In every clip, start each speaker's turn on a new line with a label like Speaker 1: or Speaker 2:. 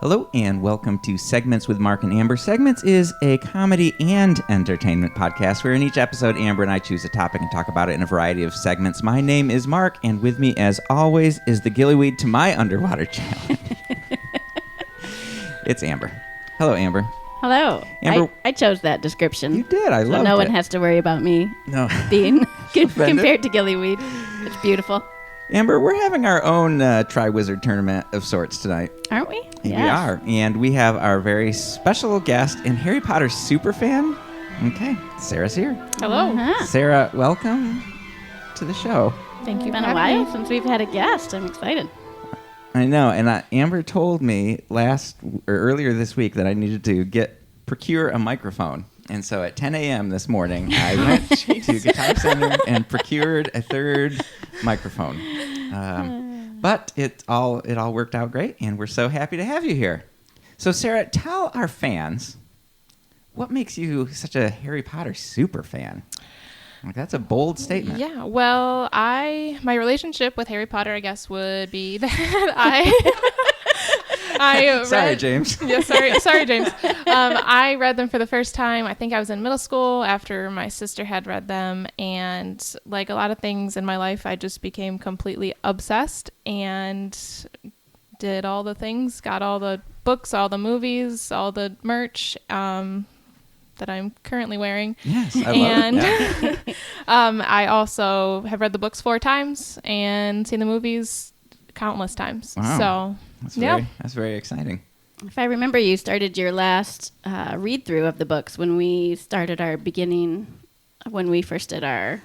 Speaker 1: Hello and welcome to Segments with Mark and Amber. Segments is a comedy and entertainment podcast where in each episode, Amber and I choose a topic and talk about it in a variety of segments. My name is Mark, and with me, as always, is the gillyweed to my underwater challenge. It's Amber. Hello, Amber.
Speaker 2: Hello.
Speaker 1: Amber,
Speaker 2: I chose that description.
Speaker 1: you did. I loved it.
Speaker 2: So no one has to worry about me being compared to gillyweed. It's beautiful.
Speaker 1: Amber, we're having our own Tri-Wizard tournament of sorts tonight.
Speaker 2: Aren't we?
Speaker 1: We
Speaker 2: Yes.
Speaker 1: are. And we have our very special guest and Harry Potter super fan. Okay, Sarah's here.
Speaker 3: Hello.
Speaker 2: Uh-huh.
Speaker 1: Sarah, welcome to the show.
Speaker 3: Thank you
Speaker 2: It's been
Speaker 3: for
Speaker 2: a
Speaker 3: having
Speaker 2: while
Speaker 3: me.
Speaker 2: since we've had a guest. I'm excited.
Speaker 1: I know, and Amber told me earlier this week that I needed to procure a microphone. And so at 10 a.m. this morning, I went to Guitar Center and procured a third microphone. But it all worked out great, and we're so happy to have you here. So, Sarah, tell our fans, what makes you such a Harry Potter super fan? Like, that's a bold statement.
Speaker 3: Yeah, well, my relationship with Harry Potter, I guess, would be that I
Speaker 1: Sorry,
Speaker 3: read,
Speaker 1: James.
Speaker 3: Yeah, sorry, James. I read them for the first time. I think I was in middle school after my sister had read them, and like a lot of things in my life, I just became completely obsessed and did all the things, got all the books, all the movies, all the merch that I'm currently wearing.
Speaker 1: Yes, I
Speaker 3: And
Speaker 1: love it.
Speaker 3: I also have read the books 4 times and seen the movies countless times.
Speaker 1: Wow.
Speaker 3: So,
Speaker 1: That's very exciting.
Speaker 2: If I remember, you started your last read-through of the books when we started when we first did our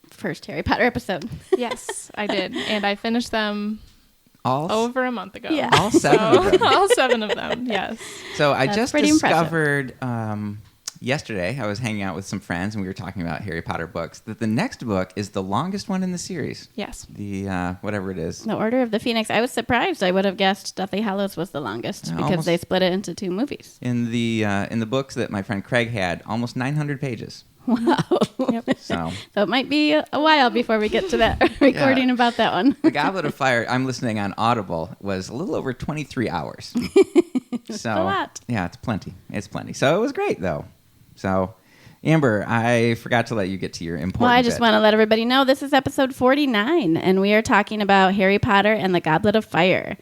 Speaker 2: first Harry Potter episode.
Speaker 3: yes, I did. And I finished them
Speaker 1: All
Speaker 3: over a month ago.
Speaker 2: Yeah.
Speaker 1: All 7 of them.
Speaker 3: All 7 of them, yes.
Speaker 1: So I
Speaker 2: That's
Speaker 1: just
Speaker 2: pretty
Speaker 1: discovered yesterday, I was hanging out with some friends, and we were talking about Harry Potter books, that the next book is the longest one in the series.
Speaker 3: Yes.
Speaker 1: The, whatever it is.
Speaker 2: The Order of the Phoenix. I was surprised. I would have guessed Deathly Hallows was the longest
Speaker 1: Yeah,
Speaker 2: because
Speaker 1: almost.
Speaker 2: they split it into 2 movies.
Speaker 1: In the books that my friend Craig had, almost 900 pages.
Speaker 2: Wow.
Speaker 3: Yep.
Speaker 1: So
Speaker 2: So it might be a while before we get to that recording about that one.
Speaker 1: the Goblet of Fire, I'm listening on Audible, was a little over 23 hours. So
Speaker 2: a lot.
Speaker 1: Yeah, it's plenty. It's plenty. So it was great, though. So, Amber, I forgot to let you get to your important
Speaker 2: Well, I just
Speaker 1: bit.
Speaker 2: want to let everybody know this is episode 49, and we are talking about Harry Potter and the Goblet of Fire.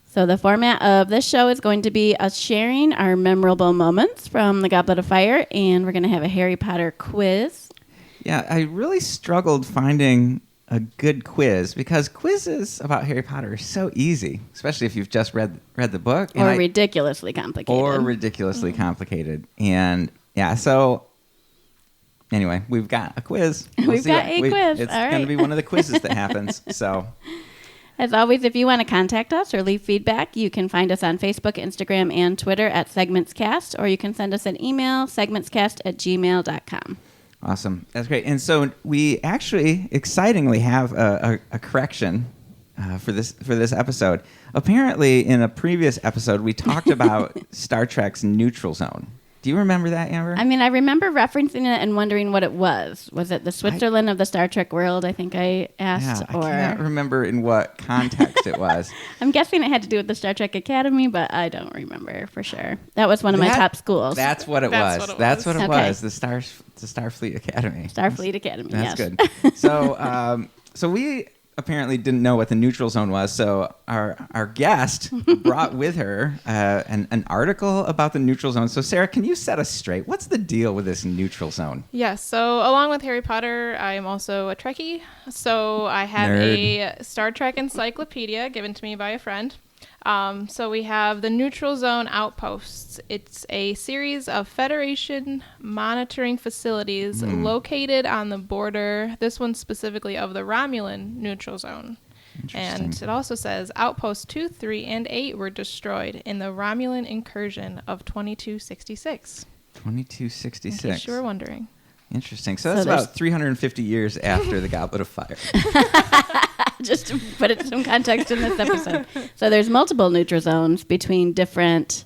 Speaker 2: So the format of this show is going to be us sharing our memorable moments from the Goblet of Fire, and we're going to have a Harry Potter quiz.
Speaker 1: Yeah, I really struggled finding a good quiz because quizzes about Harry Potter are so easy, especially if you've just read the book.
Speaker 2: Or ridiculously complicated.
Speaker 1: Or ridiculously complicated. And yeah, so anyway, we've got a quiz.
Speaker 2: We've
Speaker 1: see
Speaker 2: got a quiz.
Speaker 1: It's
Speaker 2: All
Speaker 1: going to
Speaker 2: right.
Speaker 1: be one of the quizzes that happens. So
Speaker 2: As always, if you want to contact us or leave feedback, you can find us on Facebook, Instagram, and Twitter at SegmentsCast, or you can send us an email, segmentscast@gmail.com.
Speaker 1: awesome. That's great. And so we actually excitingly have a correction for this episode. Apparently, in a previous episode, we talked about Star Trek's neutral zone. Do you remember that, Amber?
Speaker 2: I mean, I remember referencing it and wondering what it was. Was it the Switzerland of the Star Trek world, I think I asked?
Speaker 1: I can't remember in what context it was.
Speaker 2: I'm guessing it had to do with the Star Trek Academy, but I don't remember for sure. That was one of my top schools.
Speaker 1: That's what it
Speaker 3: That's
Speaker 1: was.
Speaker 3: what it
Speaker 1: That's
Speaker 3: was.
Speaker 1: what it
Speaker 2: Okay.
Speaker 1: was. The Starfleet Academy.
Speaker 2: Starfleet Academy,
Speaker 1: That's
Speaker 2: yes.
Speaker 1: good. So we apparently didn't know what the neutral zone was. So our guest brought with her an article about the neutral zone. So Sarah, can you set us straight? What's the deal with this neutral zone?
Speaker 3: Yes, so along with Harry Potter, I am also a Trekkie. So I have
Speaker 1: Nerd.
Speaker 3: a Star Trek encyclopedia given to me by a friend. So we have the Neutral Zone Outposts. It's a series of Federation monitoring facilities located on the border, this one specifically of the Romulan Neutral Zone. And it also says Outposts 2, 3, and 8 were destroyed in the Romulan incursion of 2266.
Speaker 1: 2266.
Speaker 3: In case you were wondering.
Speaker 1: Interesting. So that's about 350 years after the Goblet of Fire.
Speaker 2: Just to put it some context in this episode. So there's multiple neutral zones between different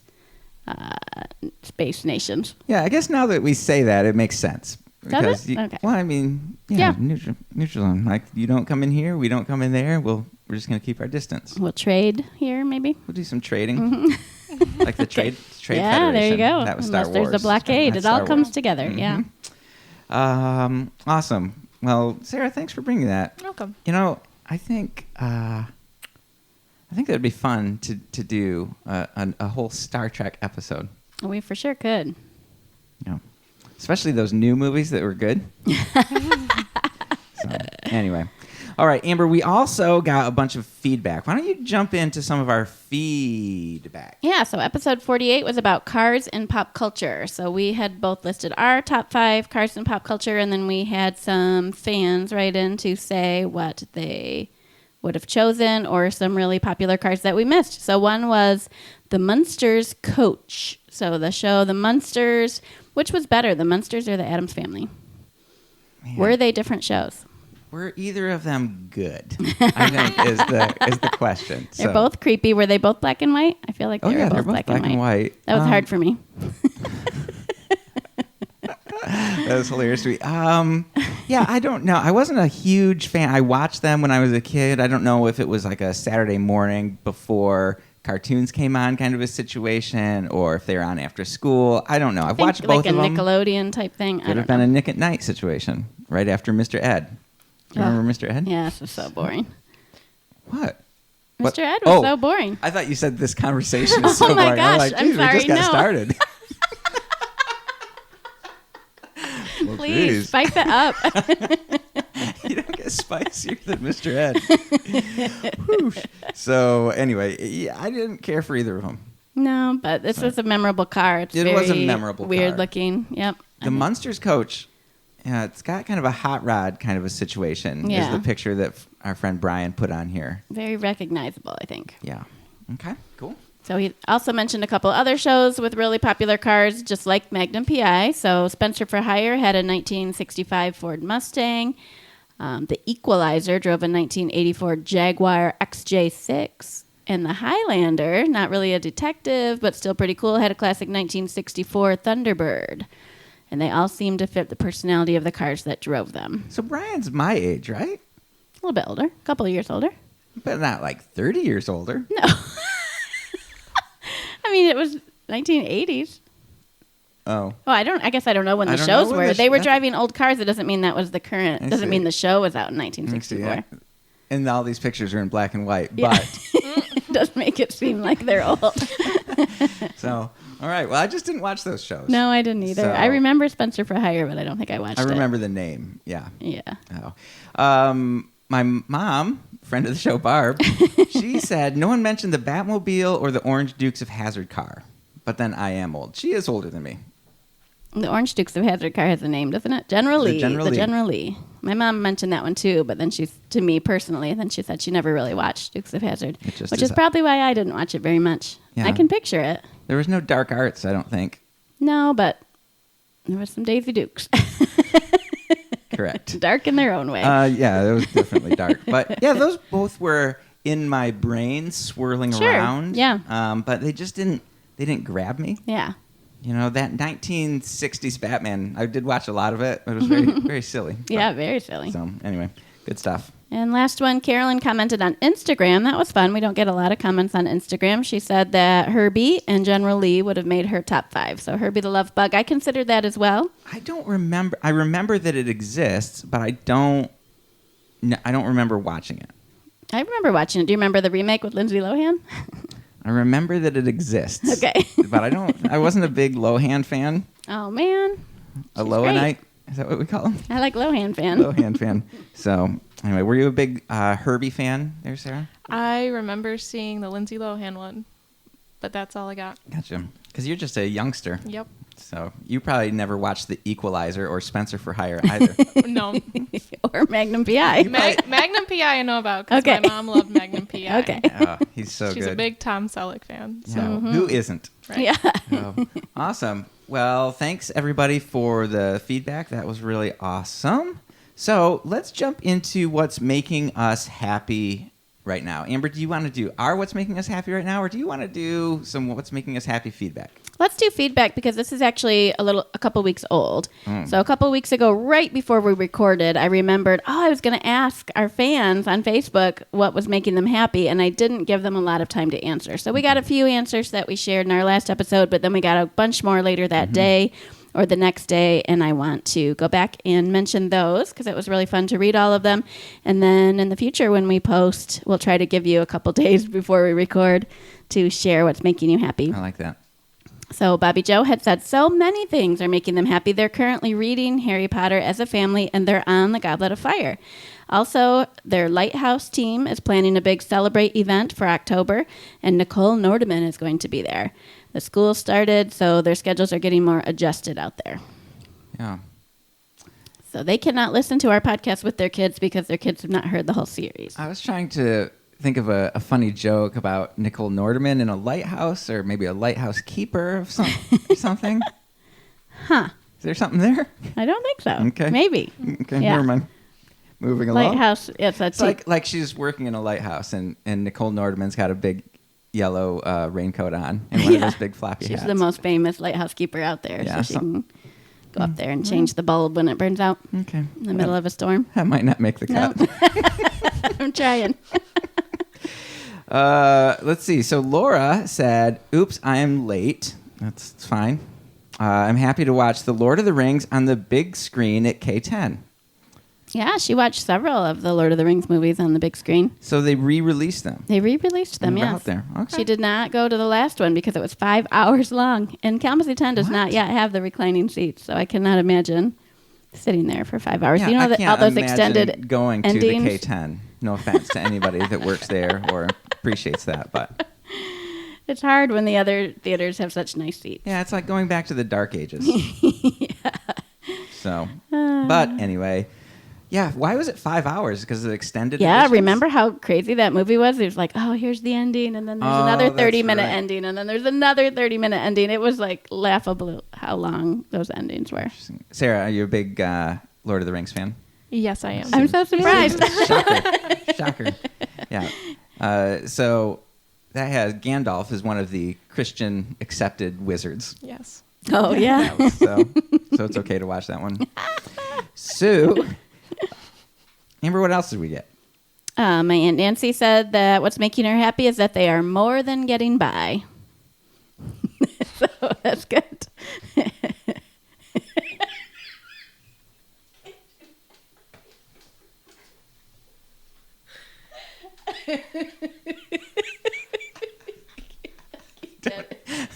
Speaker 2: space nations.
Speaker 1: Yeah, I guess now that we say that, it makes sense.
Speaker 2: Does it? Okay.
Speaker 1: Well, I mean,
Speaker 2: Yeah.
Speaker 1: neutral zone. Like, you don't come in here, we don't come in there. We're just going to keep our distance.
Speaker 2: We'll trade here, maybe.
Speaker 1: We'll do some trading.
Speaker 2: Mm-hmm.
Speaker 1: Like the Trade
Speaker 2: Yeah,
Speaker 1: Federation.
Speaker 2: there you go.
Speaker 1: That was Star
Speaker 2: Unless
Speaker 1: Wars.
Speaker 2: there's a blockade,
Speaker 1: That's
Speaker 2: it all
Speaker 1: Star
Speaker 2: comes
Speaker 1: Wars.
Speaker 2: together. Yeah.
Speaker 1: Awesome. Well, Sarah, thanks for bringing that.
Speaker 3: Welcome.
Speaker 1: You know, I think that would be fun to do a whole Star Trek episode.
Speaker 2: We for sure could.
Speaker 1: Yeah, especially those new movies that were good. So, anyway, all right, Amber. We also got a bunch of feedback. Why don't you jump into some of our feedback?
Speaker 2: Yeah, so episode 48 was about cars and pop culture. So we had both listed our top 5 cars and pop culture, and then we had some fans write in to say what they would have chosen or some really popular cars that we missed. So one was The Munsters Coach. So the show The Munsters, which was better, The Munsters or The Addams Family?
Speaker 1: Man,
Speaker 2: Were they different shows?
Speaker 1: were either of them good? I think is the question.
Speaker 2: They're both creepy. Were they both black and white? I feel like they were
Speaker 1: they're
Speaker 2: both black and white. That was hard for me.
Speaker 1: That was hilarious to me. Yeah, I don't know. I wasn't a huge fan. I watched them when I was a kid. I don't know if it was like a Saturday morning before cartoons came on kind of a situation, or if they were on after school. I don't know. I've watched both of them.
Speaker 2: Like a Nickelodeon type thing.
Speaker 1: Could have been a Nick at Night situation right after Mr. Ed. Do you remember Mr. Ed?
Speaker 2: Yeah, this was so boring.
Speaker 1: What?
Speaker 2: Mr. Ed was so boring.
Speaker 1: I thought you said this conversation is so
Speaker 2: Oh my
Speaker 1: boring. I'm
Speaker 2: gosh,
Speaker 1: like,
Speaker 2: I'm
Speaker 1: geez, we
Speaker 2: sorry,
Speaker 1: just got
Speaker 2: no.
Speaker 1: started. Well,
Speaker 2: Please,
Speaker 1: geez.
Speaker 2: spice it up.
Speaker 1: You don't get spicier than Mr. Ed. Whoosh. So anyway, yeah, I didn't care for either of them.
Speaker 2: No, but this was a memorable car. It's
Speaker 1: It
Speaker 2: very
Speaker 1: was a memorable
Speaker 2: weird
Speaker 1: car.
Speaker 2: looking. Yep.
Speaker 1: The Munsters Coach, it's got kind of a hot rod kind of a situation.
Speaker 2: Yeah.
Speaker 1: Is the picture that our friend Brian put on here.
Speaker 2: Very recognizable, I think.
Speaker 1: Yeah. Okay. Cool.
Speaker 2: So he also mentioned a couple other shows with really popular cars, just like Magnum PI. So Spencer for Hire had a 1965 Ford Mustang. The Equalizer drove a 1984 Jaguar XJ6. And the Highlander, not really a detective, but still pretty cool, had a classic 1964 Thunderbird. And they all seem to fit the personality of the cars that drove them.
Speaker 1: So Brian's my age, right?
Speaker 2: A little bit older, a couple of years older.
Speaker 1: But not like 30 years older.
Speaker 2: No. I mean, it was 1980s.
Speaker 1: Oh.
Speaker 2: Oh, I guess I don't know when
Speaker 1: I
Speaker 2: the
Speaker 1: don't
Speaker 2: shows
Speaker 1: know when
Speaker 2: were.
Speaker 1: the
Speaker 2: They were
Speaker 1: that's-
Speaker 2: driving old cars. It doesn't mean that was the current.
Speaker 1: I
Speaker 2: Doesn't
Speaker 1: see.
Speaker 2: mean the show was out in
Speaker 1: Let me see,
Speaker 2: 1964.
Speaker 1: yeah. And all these pictures are in black and white.
Speaker 2: Yeah.
Speaker 1: But
Speaker 2: It does make it seem like they're old.
Speaker 1: so, all right. Well, I just didn't watch those shows.
Speaker 2: No, I didn't either.
Speaker 1: So-
Speaker 2: I remember Spencer for Hire, but I don't think I watched
Speaker 1: I
Speaker 2: it.
Speaker 1: remember the name. Yeah.
Speaker 2: Yeah.
Speaker 1: Oh. My mom, friend of the show, Barb, she said no one mentioned the Batmobile or the Orange Dukes of Hazzard car. But then I am old. She is older than me.
Speaker 2: The Orange Dukes of Hazzard car has a name, doesn't it? General Lee.
Speaker 1: General
Speaker 2: The
Speaker 1: Lee.
Speaker 2: General Lee. My mom mentioned that one too, but then to me personally, then she said she never really watched Dukes of Hazzard,
Speaker 1: It just
Speaker 2: which
Speaker 1: is
Speaker 2: is probably why I didn't watch it very much.
Speaker 1: Yeah.
Speaker 2: I can picture it.
Speaker 1: There was no dark arts, I don't think.
Speaker 2: No, but there was some Daisy Dukes.
Speaker 1: Correct.
Speaker 2: Dark in their own way.
Speaker 1: Yeah, it was definitely dark. But yeah, those both were in my brain swirling
Speaker 2: Sure,
Speaker 1: around.
Speaker 2: yeah.
Speaker 1: But they just didn't grab me.
Speaker 2: yeah.
Speaker 1: You know, that 1960s Batman, I did watch a lot of it, but it was very, very silly.
Speaker 2: Yeah, very silly.
Speaker 1: So anyway, good stuff.
Speaker 2: And last one, Carolyn commented on Instagram. That was fun. We don't get a lot of comments on Instagram. She said that Herbie and General Lee would have made her top 5. So Herbie the Love Bug, I considered that as well.
Speaker 1: I don't remember. I remember that it exists, but I don't remember watching it.
Speaker 2: I remember watching it. Do you remember the remake with Lindsay Lohan?
Speaker 1: I remember that it exists.
Speaker 2: Okay.
Speaker 1: But I wasn't a big Lohan fan.
Speaker 2: Oh, man.
Speaker 1: A
Speaker 2: She's
Speaker 1: Lohanite? Is that what we call him?
Speaker 2: I like Lohan fan.
Speaker 1: Lohan fan. So anyway, were you a big Herbie fan there, Sarah?
Speaker 3: I remember seeing the Lindsay Lohan one, but that's all I got.
Speaker 1: Gotcha. Because you're just a youngster.
Speaker 3: Yep.
Speaker 1: So you probably never watched The Equalizer or Spencer for Hire either.
Speaker 3: No.
Speaker 2: Or Magnum PI.
Speaker 3: Magnum PI I know about because
Speaker 2: Okay.
Speaker 3: my mom loved Magnum PI.
Speaker 2: Okay.
Speaker 1: Oh, he's so
Speaker 3: She's
Speaker 1: good.
Speaker 3: a big Tom Selleck fan. So.
Speaker 1: Yeah. Who isn't?
Speaker 3: Right.
Speaker 2: Yeah.
Speaker 1: Oh, awesome. Well, thanks everybody for the feedback. That was really awesome. So let's jump into what's making us happy right now. Amber, do you want to do our what's making us happy right now, or do you want to do some what's making us happy feedback?
Speaker 2: Let's do feedback because this is actually a couple weeks old. So a couple weeks ago, right before we recorded, I remembered, I was going to ask our fans on Facebook what was making them happy, and I didn't give them a lot of time to answer. So we got a few answers that we shared in our last episode, but then we got a bunch more later that day or the next day, and I want to go back and mention those because it was really fun to read all of them. And then in the future when we post, we'll try to give you a couple days before we record to share what's making you happy.
Speaker 1: I like that.
Speaker 2: So Bobby Joe had said so many things are making them happy. They're currently reading Harry Potter as a family, and they're on the Goblet of Fire. Also, their Lighthouse team is planning a big Celebrate event for October, and Nicole Nordeman is going to be there. The school started, so their schedules are getting more adjusted out there.
Speaker 1: Yeah.
Speaker 2: So they cannot listen to our podcast with their kids because their kids have not heard the whole series.
Speaker 1: I was trying to think of a funny joke about Nicole Nordeman in a lighthouse, or maybe a lighthouse keeper of something.
Speaker 2: Huh.
Speaker 1: Is there something there?
Speaker 2: I don't think so.
Speaker 1: Okay.
Speaker 2: Maybe.
Speaker 1: Okay,
Speaker 2: Yeah.
Speaker 1: never mind. Moving along.
Speaker 2: Lighthouse. Yes, that's
Speaker 1: It's like she's working in a lighthouse, and Nicole Nordeman's got a big yellow raincoat on and one of those big floppy
Speaker 2: She's
Speaker 1: hats.
Speaker 2: the most famous lighthouse keeper out there,
Speaker 1: Yeah,
Speaker 2: so she can go up there and change the bulb when it burns out
Speaker 1: Okay.
Speaker 2: in the middle of a storm.
Speaker 1: That might not make the
Speaker 2: No.
Speaker 1: cut.
Speaker 2: I'm trying.
Speaker 1: Let's see. So Laura said, "Oops, I am late. That's fine. I'm happy to watch The Lord of the Rings on the big screen at K10."
Speaker 2: Yeah, she watched several of the Lord of the Rings movies on the big screen.
Speaker 1: So they re-released them.
Speaker 2: They re-released them,
Speaker 1: They're
Speaker 2: yes.
Speaker 1: out there. Okay.
Speaker 2: She did not go to the last one because it was 5 hours long. And Kalamazoo 10 does not yet have the reclining seats, so I cannot imagine sitting there for 5 hours.
Speaker 1: Yeah,
Speaker 2: You know
Speaker 1: I
Speaker 2: that all
Speaker 1: can't
Speaker 2: those
Speaker 1: imagine
Speaker 2: extended
Speaker 1: going
Speaker 2: endings?
Speaker 1: to the K10. No offense to anybody that works there or appreciates that, but
Speaker 2: It's hard when the other theaters have such nice seats.
Speaker 1: yeah, it's like going back to the dark ages. So, but anyway, yeah. Why was it 5 hours? Because of the extended.
Speaker 2: Yeah,
Speaker 1: editions?
Speaker 2: remember how crazy that movie was? It was like, oh, here's the ending, and then there's another
Speaker 1: that's
Speaker 2: 30-minute
Speaker 1: right.
Speaker 2: ending, and then there's another 30-minute ending. It was like laughable how long those endings were.
Speaker 1: Sarah, are you a big Lord of the Rings fan?
Speaker 3: Yes, I am.
Speaker 2: I'm so surprised.
Speaker 1: Shocker. Yeah. So that has Gandalf is one of the Christian accepted wizards.
Speaker 3: Yes.
Speaker 2: Oh, yeah.
Speaker 1: So it's okay to watch that one. Sue, Amber, what else did we get?
Speaker 2: My Aunt Nancy said that what's making her happy is that they are more than getting by. So that's good.
Speaker 1: I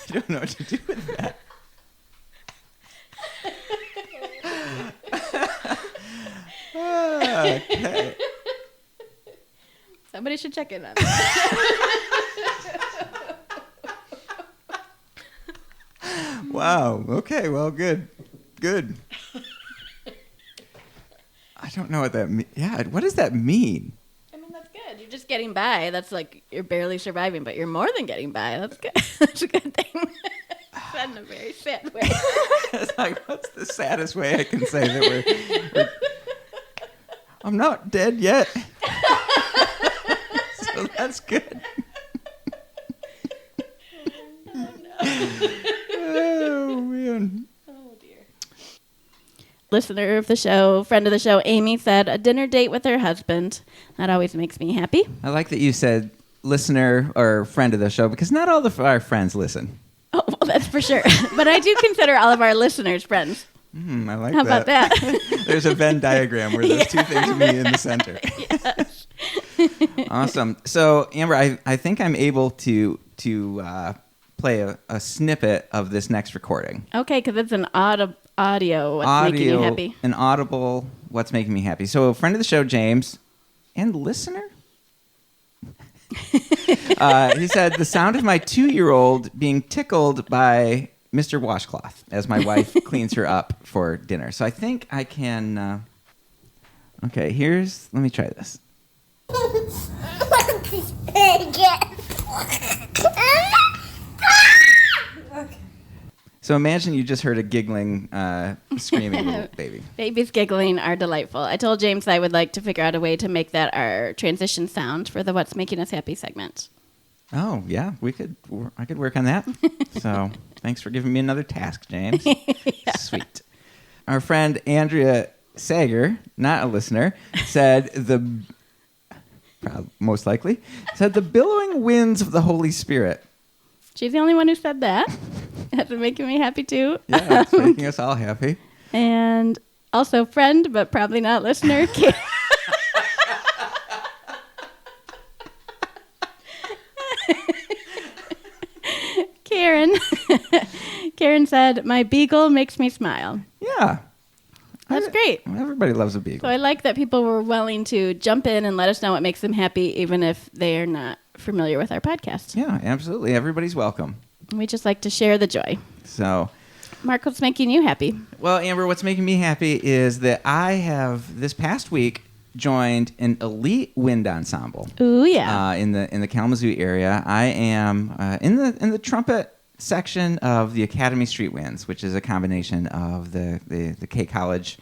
Speaker 1: don't know what to do with that. Okay.
Speaker 2: Somebody should check in on that.
Speaker 1: Wow. Okay. Well, good. I don't know what that means. Yeah. What does that mean?
Speaker 2: I mean, that's good. You're just getting by. That's like you're barely surviving, but you're more than getting by. That's good. That's a good thing. Said in a very sad way.
Speaker 1: It's like, what's the saddest way I can say that we're I'm not dead yet. So that's good. Oh, man.
Speaker 2: Oh, dear. Listener of the show, friend of the show, Amy said a dinner date with her husband. That always makes me happy.
Speaker 1: I like that you said listener or friend of the show because not all of our friends listen.
Speaker 2: Oh, well, that's for sure. But I do consider all of our listeners friends.
Speaker 1: I like
Speaker 2: How
Speaker 1: that.
Speaker 2: about that?
Speaker 1: There's a Venn diagram where those two things meet in the center.
Speaker 2: Yes.
Speaker 1: Awesome. So, Amber, I think I'm able to play a snippet of this next recording.
Speaker 2: Okay, because it's an audio. What's making you happy?
Speaker 1: An audible. What's making me happy? So, a friend of the show, James, and listener. He said the sound of my 2-year-old being tickled by Mr. Washcloth as my wife cleans her up for dinner. So I think I can. Okay, let me try this. So imagine you just heard a giggling, screaming little baby.
Speaker 2: Babies giggling are delightful. I told James I would like to figure out a way to make that our transition sound for the What's Making Us Happy segment.
Speaker 1: Oh, yeah, I could work on that. So thanks for giving me another task, James. Sweet. Our friend Andrea Sager, not a listener, said most likely, said the billowing winds of the Holy Spirit.
Speaker 2: She's the only one who said that. That's making me happy, too.
Speaker 1: Yeah, it's making us all happy.
Speaker 2: And also friend, but probably not listener, Karen. Karen said, my beagle makes me smile.
Speaker 1: Yeah.
Speaker 2: That's great.
Speaker 1: Everybody loves a beagle.
Speaker 2: So I like that people were willing to jump in and let us know what makes them happy, even if they are not familiar with our podcast.
Speaker 1: Yeah, absolutely. Everybody's welcome.
Speaker 2: We just like to share the joy.
Speaker 1: So,
Speaker 2: Mark, what's making you happy?
Speaker 1: well, Amber, what's making me happy is that I have this past week joined an elite wind ensemble.
Speaker 2: Ooh, yeah.
Speaker 1: In the Kalamazoo area. I am in the trumpet section of the Academy Street Winds, which is a combination of the K College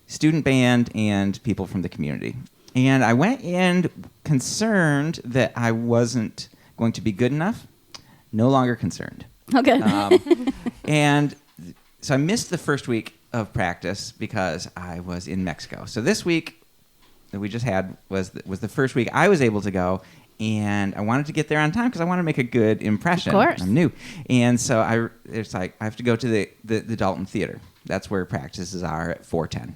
Speaker 1: student band and people from the community. And I went in concerned that I wasn't going to be good enough. No longer concerned.
Speaker 2: Okay.
Speaker 1: And so I missed the first week of practice because I was in Mexico. So this week that we just had was the first week I was able to go, and I wanted to get there on time because I want to make a good impression.
Speaker 2: Of course.
Speaker 1: I'm new. And so it's like I have to go to the Dalton Theater. That's where practices are at 4:10.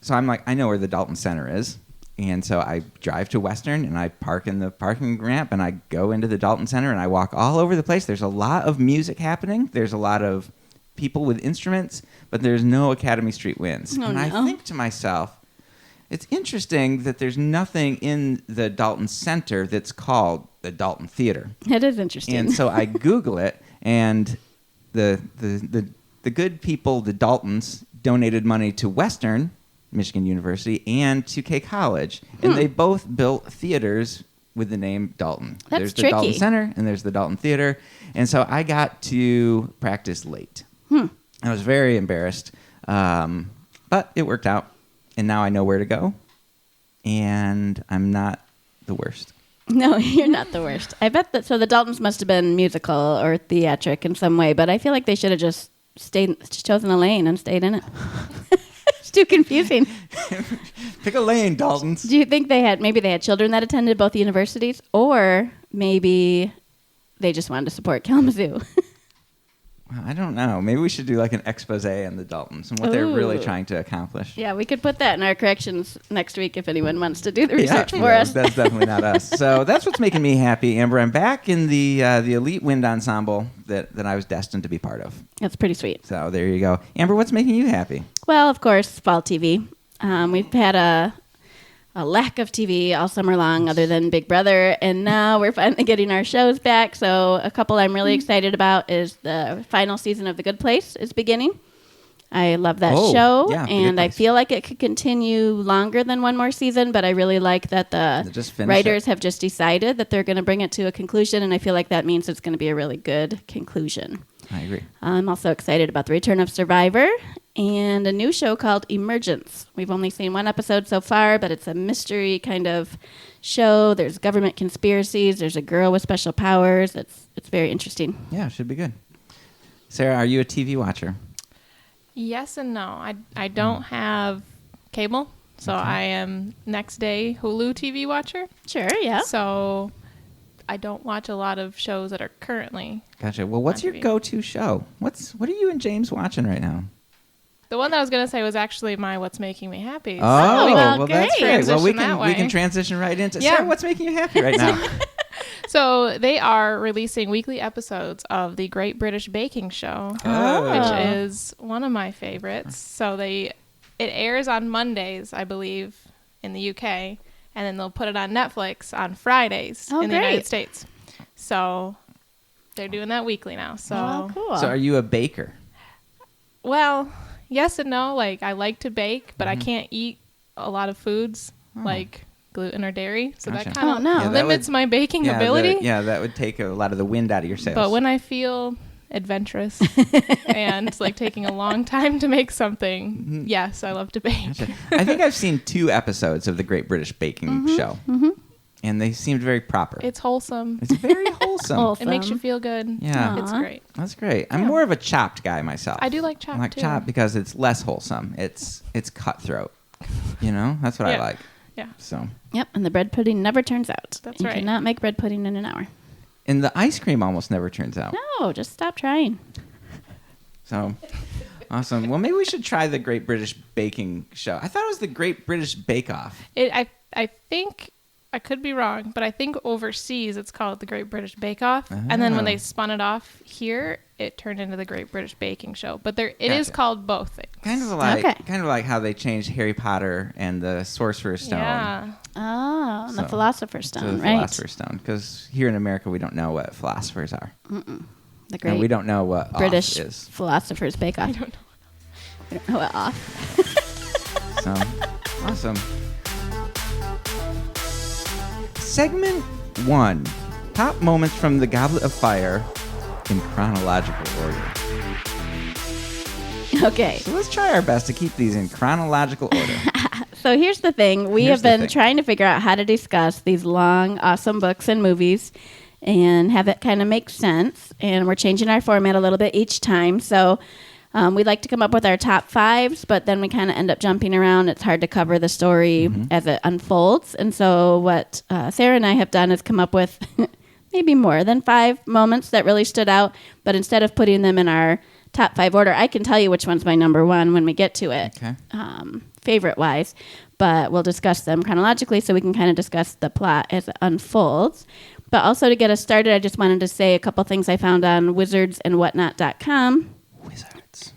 Speaker 1: So I'm like, I know where the Dalton Center is. And so I drive to Western, and I park in the parking ramp, and I go into the Dalton Center, and I walk all over the place. There's a lot of music happening. There's a lot of people with instruments, but there's no Academy Street Winds.
Speaker 2: Oh,
Speaker 1: and I
Speaker 2: no.
Speaker 1: think to myself, it's interesting that there's nothing in the Dalton Center that's called the Dalton Theater.
Speaker 2: It is interesting.
Speaker 1: And so I Google it, and the good people, the Daltons, donated money to Western Michigan University and to K College, and they both built theaters with the name Dalton.
Speaker 2: That's
Speaker 1: there's the
Speaker 2: tricky.
Speaker 1: Dalton Center and there's the Dalton Theater, and so I got to practice late. I was very embarrassed, but it worked out, and now I know where to go, and I'm not the worst.
Speaker 2: No, you're not the worst. I bet that. So the Daltons must have been musical or theatric in some way, but I feel like they should have just chosen a lane and stayed in it. It's too confusing.
Speaker 1: Pick a lane, Daltons.
Speaker 2: Do you think maybe they had children that attended both universities, or maybe they just wanted to support Kalamazoo?
Speaker 1: Well, I don't know. Maybe we should do like an expose on the Daltons and what they're really
Speaker 2: Ooh.
Speaker 1: trying to accomplish.
Speaker 2: Yeah, we could put that in our corrections next week if anyone wants to do the research for
Speaker 1: Yeah,
Speaker 2: us.
Speaker 1: That's definitely not us. So that's what's making me happy, Amber. I'm back in the elite wind ensemble that I was destined to be part of.
Speaker 2: That's pretty sweet.
Speaker 1: So there you go. Amber, what's making you happy?
Speaker 2: Well, of course, fall TV. We've had a lack of TV all summer long other than Big Brother, and now we're finally getting our shows back. So a couple I'm really excited about is the final season of The Good Place is beginning. I love that show,
Speaker 1: yeah, The Good
Speaker 2: and I
Speaker 1: Place.
Speaker 2: feel like it could continue longer than one more season, but I really like that
Speaker 1: They just
Speaker 2: the
Speaker 1: finished
Speaker 2: writers
Speaker 1: it.
Speaker 2: have just decided that they're going to bring it to a conclusion, and I feel like that means it's going to be a really good conclusion.
Speaker 1: I agree.
Speaker 2: I'm also excited about the return of Survivor and a new show called Emergence. We've only seen one episode so far, but it's a mystery kind of show. There's government conspiracies. There's a girl with special powers. It's very interesting.
Speaker 1: Yeah, it should be good. Sarah, are you a TV watcher?
Speaker 3: Yes and no. I don't have cable, so I am next day Hulu TV watcher.
Speaker 2: Sure, yeah.
Speaker 3: So I don't watch a lot of shows that are currently.
Speaker 1: Gotcha. Well, what's your
Speaker 3: TV.
Speaker 1: go-to show? What are you and James watching right now?
Speaker 3: The one that I was going to say was actually my What's Making Me Happy.
Speaker 1: Oh,
Speaker 2: well,
Speaker 1: that's
Speaker 2: great.
Speaker 1: great. Well, we
Speaker 3: Transition that
Speaker 1: can
Speaker 3: way.
Speaker 1: transition right into
Speaker 3: Yeah.
Speaker 1: Sarah, what's making you happy right now?
Speaker 3: So they are releasing weekly episodes of the Great British Baking Show,
Speaker 1: Oh.
Speaker 3: which is one of my favorites. So it airs on Mondays, I believe, in the UK, and then they'll put it on Netflix on Fridays
Speaker 2: Oh,
Speaker 3: in the
Speaker 2: great.
Speaker 3: United States. So they're doing that weekly now. So,
Speaker 2: Oh, cool.
Speaker 1: So are you a baker?
Speaker 3: well, yes and no. Like, I like to bake, but I
Speaker 1: Mm-hmm.
Speaker 3: can't eat a lot of foods like gluten or dairy. So
Speaker 1: Gotcha.
Speaker 3: that kind of
Speaker 2: Oh, no. Yeah,
Speaker 1: that
Speaker 3: limits
Speaker 1: would-
Speaker 3: my baking ability.
Speaker 1: That would take a lot of the wind out of your sails.
Speaker 3: But when I feel adventurous and like taking a long time to make something, yes, I love to bake.
Speaker 1: Gotcha. I think I've seen 2 episodes of the Great British Baking Show. and they seemed very proper.
Speaker 3: It's wholesome.
Speaker 1: It's very wholesome.
Speaker 2: Wholesome.
Speaker 3: It makes you feel good.
Speaker 1: Yeah.
Speaker 3: It's great.
Speaker 1: That's great. I'm more of a Chopped guy myself.
Speaker 3: I do like Chopped,
Speaker 1: I like
Speaker 3: too.
Speaker 1: Chopped because it's less wholesome. It's cutthroat. That's what I
Speaker 3: Yeah.
Speaker 1: like.
Speaker 3: Yeah.
Speaker 1: So,
Speaker 2: Yep, and the bread pudding never turns out.
Speaker 3: That's
Speaker 2: you
Speaker 3: right.
Speaker 2: cannot make bread pudding in an hour.
Speaker 1: and the ice cream almost never turns out.
Speaker 2: No, just stop trying.
Speaker 1: So, awesome. Well, maybe we should try the Great British Baking Show. I thought it was the Great British Bake Off.
Speaker 3: I think, I could be wrong, but I think overseas it's called the Great British Bake Off. And then when they spun it off here, it turned into the Great British Baking Show. But it is
Speaker 1: Gotcha.
Speaker 3: called both things.
Speaker 1: Kind of like how they changed Harry Potter and the Sorcerer's Stone.
Speaker 3: Yeah.
Speaker 2: Oh, and the
Speaker 1: So,
Speaker 2: Philosopher's
Speaker 1: to
Speaker 2: Stone,
Speaker 1: the
Speaker 2: right?
Speaker 1: Philosopher's Stone, because here in America we don't know what philosophers are,
Speaker 2: The
Speaker 1: and
Speaker 2: great
Speaker 1: we don't know what
Speaker 2: British
Speaker 1: off is.
Speaker 2: Philosopher's Bake Off.
Speaker 3: I don't know.
Speaker 2: We don't know what off.
Speaker 1: So awesome. Segment 1: Top moments from the Goblet of Fire in chronological order.
Speaker 2: Okay,
Speaker 1: So let's try our best to keep these in chronological order.
Speaker 2: so here's the thing. We
Speaker 1: Here's
Speaker 2: have
Speaker 1: the
Speaker 2: been
Speaker 1: thing.
Speaker 2: trying to figure out how to discuss these long, awesome books and movies and have it kind of make sense. And we're changing our format a little bit each time. So we like to come up with our top fives, but then we kind of end up jumping around. It's hard to cover the story as it unfolds. And so what Sarah and I have done is come up with maybe more than 5 moments that really stood out. But instead of putting them in our top 5 order, I can tell you which one's my number 1 when we get to it,
Speaker 1: Okay.
Speaker 2: favorite-wise. But we'll discuss them chronologically so we can kind of discuss the plot as it unfolds. But also to get us started, I just wanted to say a couple things I found on wizardsandwhatnot.com.
Speaker 1: Wizards.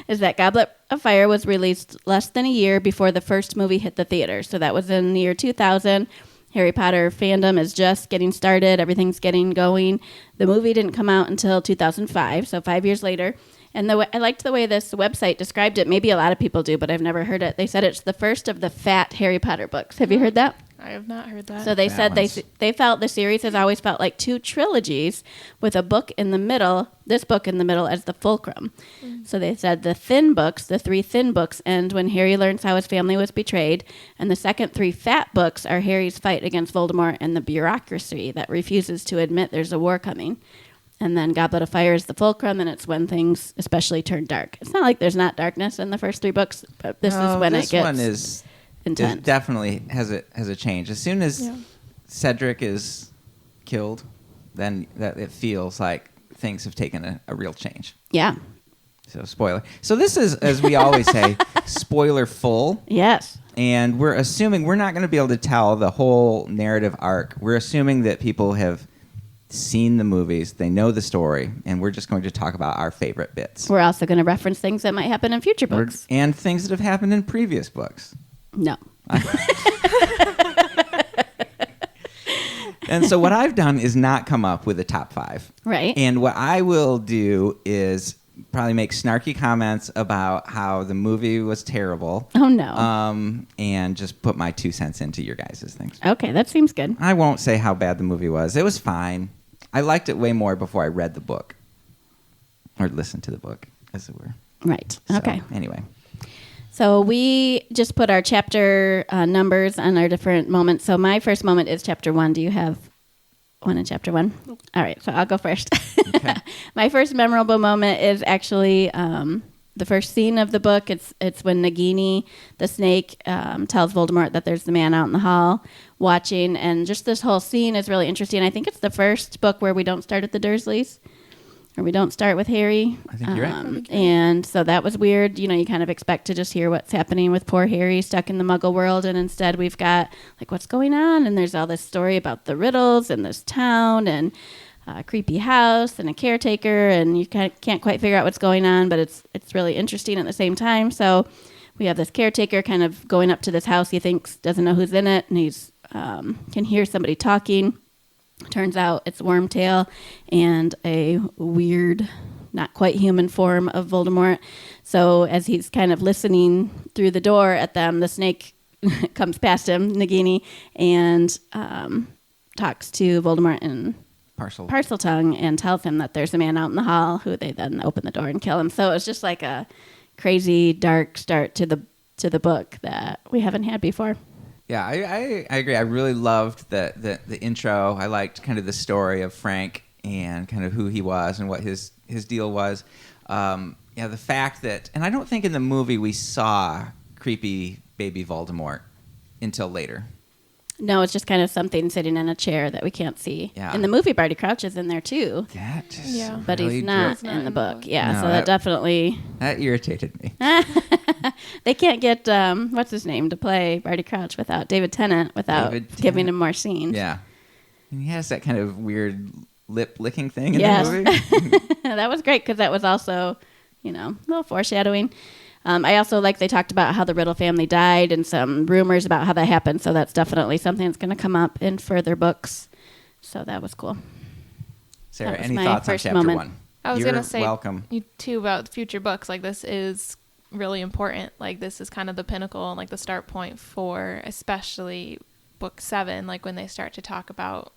Speaker 2: Is that Goblet of Fire was released less than a year before the first movie hit the theater. So that was in the year 2000. Harry Potter fandom is just getting started. Everything's getting going. The movie didn't come out until 2005, so 5 years later. And I liked the way this website described it. Maybe a lot of people do, but I've never heard it. They said it's the first of the fat Harry Potter books. Have you heard that?
Speaker 3: I have not heard that.
Speaker 2: So they
Speaker 1: Fat
Speaker 2: said
Speaker 1: ones.
Speaker 2: they felt the series has always felt like 2 trilogies with a book in the middle, this book in the middle as the fulcrum. So they said the thin books, the 3 thin books, end when Harry learns how his family was betrayed, and the second 3 fat books are Harry's fight against Voldemort and the bureaucracy that refuses to admit there's a war coming. And then Goblet of Fire is the fulcrum, and it's when things especially turn dark. It's not like there's not darkness in the first 3 books, but this is when it gets
Speaker 1: one is
Speaker 2: intense.
Speaker 1: It definitely has a change. As soon as Cedric is killed, then that it feels like things have taken a real change.
Speaker 2: Yeah.
Speaker 1: So spoiler. So this is, as we always say, spoiler full.
Speaker 2: Yes.
Speaker 1: And we're assuming we're not going to be able to tell the whole narrative arc. We're assuming that people have seen the movies, they know the story, and we're just going to talk about our favorite bits.
Speaker 2: We're also going to reference things that might happen in future books.
Speaker 1: And things that have happened in previous books.
Speaker 2: No.
Speaker 1: And so what I've done is not come up with a top 5.
Speaker 2: Right.
Speaker 1: And what I will do is probably make snarky comments about how the movie was terrible.
Speaker 2: Oh, no.
Speaker 1: And just put my 2 cents into your guys' things.
Speaker 2: Okay, that seems good.
Speaker 1: I won't say how bad the movie was. It was fine. I liked it way more before I read the book. Or listened to the book, as it were.
Speaker 2: Right.
Speaker 1: So,
Speaker 2: Okay.
Speaker 1: Anyway.
Speaker 2: So we just put our chapter numbers on our different moments. So my first moment is chapter 1. Do you have one in chapter 1? All right, so I'll go first.
Speaker 1: Okay.
Speaker 2: My first memorable moment is actually the first scene of the book. It's when Nagini, the snake, tells Voldemort that there's the man out in the hall watching. And just this whole scene is really interesting. I think it's the first book where we don't start at the Dursleys. Or we don't start with Harry.
Speaker 1: I think you're right.
Speaker 2: And so that was weird. You know, you kind of expect to just hear what's happening with poor Harry stuck in the Muggle world. And instead we've got, like, what's going on? And there's all this story about the riddles and this town and a creepy house and a caretaker. And you can't quite figure out what's going on, but it's really interesting at the same time. So we have this caretaker kind of going up to this house he thinks doesn't know who's in it. And he's can hear somebody talking. Turns out it's Wormtail and a weird, not quite human form of Voldemort. So as he's kind of listening through the door at them, the snake comes past him, Nagini, and talks to Voldemort in Parseltongue and tells him that there's a man out in the hall who they then open the door and kill him. So it's just like a crazy, dark start to the book that we haven't had before.
Speaker 1: Yeah, I agree. I really loved the intro. I liked kind of the story of Frank and kind of who he was and what his deal was. The fact that, and I don't think in the movie we saw creepy baby Voldemort until later.
Speaker 2: No, it's just kind of something sitting in a chair that we can't see.
Speaker 1: Yeah.
Speaker 2: In the movie, Barty Crouch is in there too.
Speaker 1: That just
Speaker 3: Yeah.
Speaker 2: But
Speaker 1: really
Speaker 2: he's not
Speaker 3: drove-
Speaker 2: in the book.
Speaker 3: book.
Speaker 2: Yeah,
Speaker 1: No,
Speaker 2: so that definitely...
Speaker 1: that irritated me.
Speaker 2: They can't get, what's his name, to play Barty Crouch without David Tennant, without
Speaker 1: David
Speaker 2: giving
Speaker 1: Tennant.
Speaker 2: him more scenes.
Speaker 1: Yeah. And he has that kind of weird lip licking thing in
Speaker 2: Yes.
Speaker 1: the movie.
Speaker 2: That was great because that was also, a little foreshadowing. I also they talked about how the Riddle family died and some rumors about how that happened. So that's definitely something that's going to come up in further books. So that was cool.
Speaker 1: Sarah,
Speaker 2: That was
Speaker 1: any
Speaker 2: my
Speaker 1: thoughts on
Speaker 2: first
Speaker 1: chapter
Speaker 2: moment.
Speaker 1: 1?
Speaker 3: I was
Speaker 1: You're
Speaker 3: going to say
Speaker 1: welcome.
Speaker 3: you too about future books. Like, this is really important. Like, this is kind of the pinnacle and like the start point for especially book 7, like when they start to talk about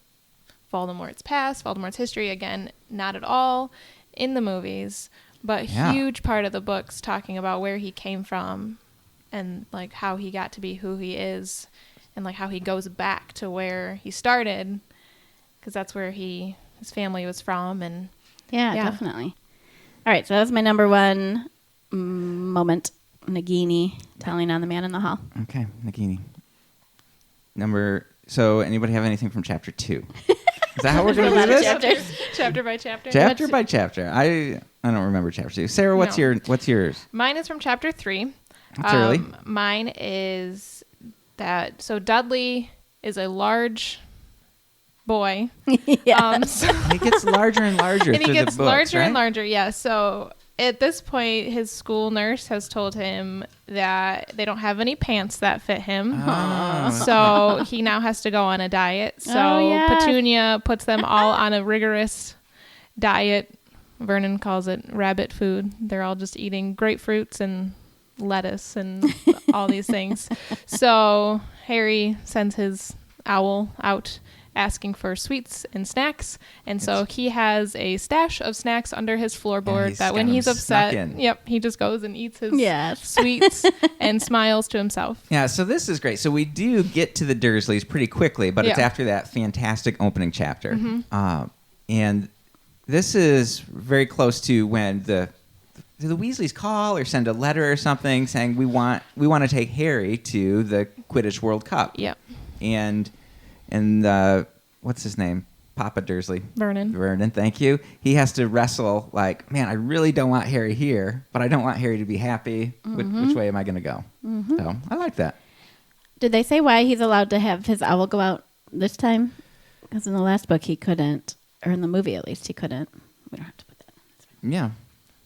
Speaker 3: Voldemort's past, Voldemort's history. Again, not at all in the movies, but
Speaker 1: Yeah.
Speaker 3: huge part of the books talking about where he came from and like how he got to be who he is and like how he goes back to where he started, because that's where his family was from. And
Speaker 2: Yeah,
Speaker 3: Yeah.
Speaker 2: definitely. All right, so that was my number one moment. Nagini telling on the man in the hall.
Speaker 1: Okay, Nagini. So anybody have anything from chapter 2? Is that how we're going to do this?
Speaker 3: chapter by chapter.
Speaker 1: Chapter by chapter. I don't remember chapter 2. Sarah, what's
Speaker 3: No.
Speaker 1: yours?
Speaker 3: Mine is from chapter 3.
Speaker 1: That's early.
Speaker 3: Mine is that, so Dudley is a large boy.
Speaker 2: Yeah.
Speaker 3: So
Speaker 1: He gets larger and larger
Speaker 3: and
Speaker 1: through
Speaker 3: he gets
Speaker 1: the books,
Speaker 3: larger
Speaker 1: right?
Speaker 3: and larger, yeah. So at this point, his school nurse has told him that they don't have any pants that fit him.
Speaker 1: Oh.
Speaker 3: So he now has to go on a diet. So
Speaker 2: Oh, yeah.
Speaker 3: Petunia puts them all on a rigorous diet. Vernon calls it rabbit food. They're all just eating grapefruits and lettuce and all these things. So Harry sends his owl out asking for sweets and snacks, and so he has a stash of snacks under his floorboard
Speaker 1: he's
Speaker 3: that when
Speaker 1: got
Speaker 3: he's
Speaker 1: 'em snuck
Speaker 3: upset,
Speaker 1: in.
Speaker 3: he just goes and eats his
Speaker 2: Yes.
Speaker 3: sweets and smiles to himself.
Speaker 1: Yeah, so this is great. So we do get to the Dursleys pretty quickly, but it's
Speaker 3: Yeah.
Speaker 1: after that fantastic opening chapter.
Speaker 3: Mm-hmm.
Speaker 1: And this is very close to when the Weasleys call or send a letter or something saying we want to take Harry to the Quidditch World Cup.
Speaker 3: Yep.
Speaker 1: And what's his name? Papa Dursley.
Speaker 3: Vernon.
Speaker 1: Thank you. He has to wrestle like, man, I really don't want Harry here, but I don't want Harry to be happy. Which way am I going to go? So I like that.
Speaker 2: Did they say why he's allowed to have his owl go out this time? Because in the last book he couldn't, or in the movie at least he couldn't. We don't have to put that.
Speaker 1: Yeah.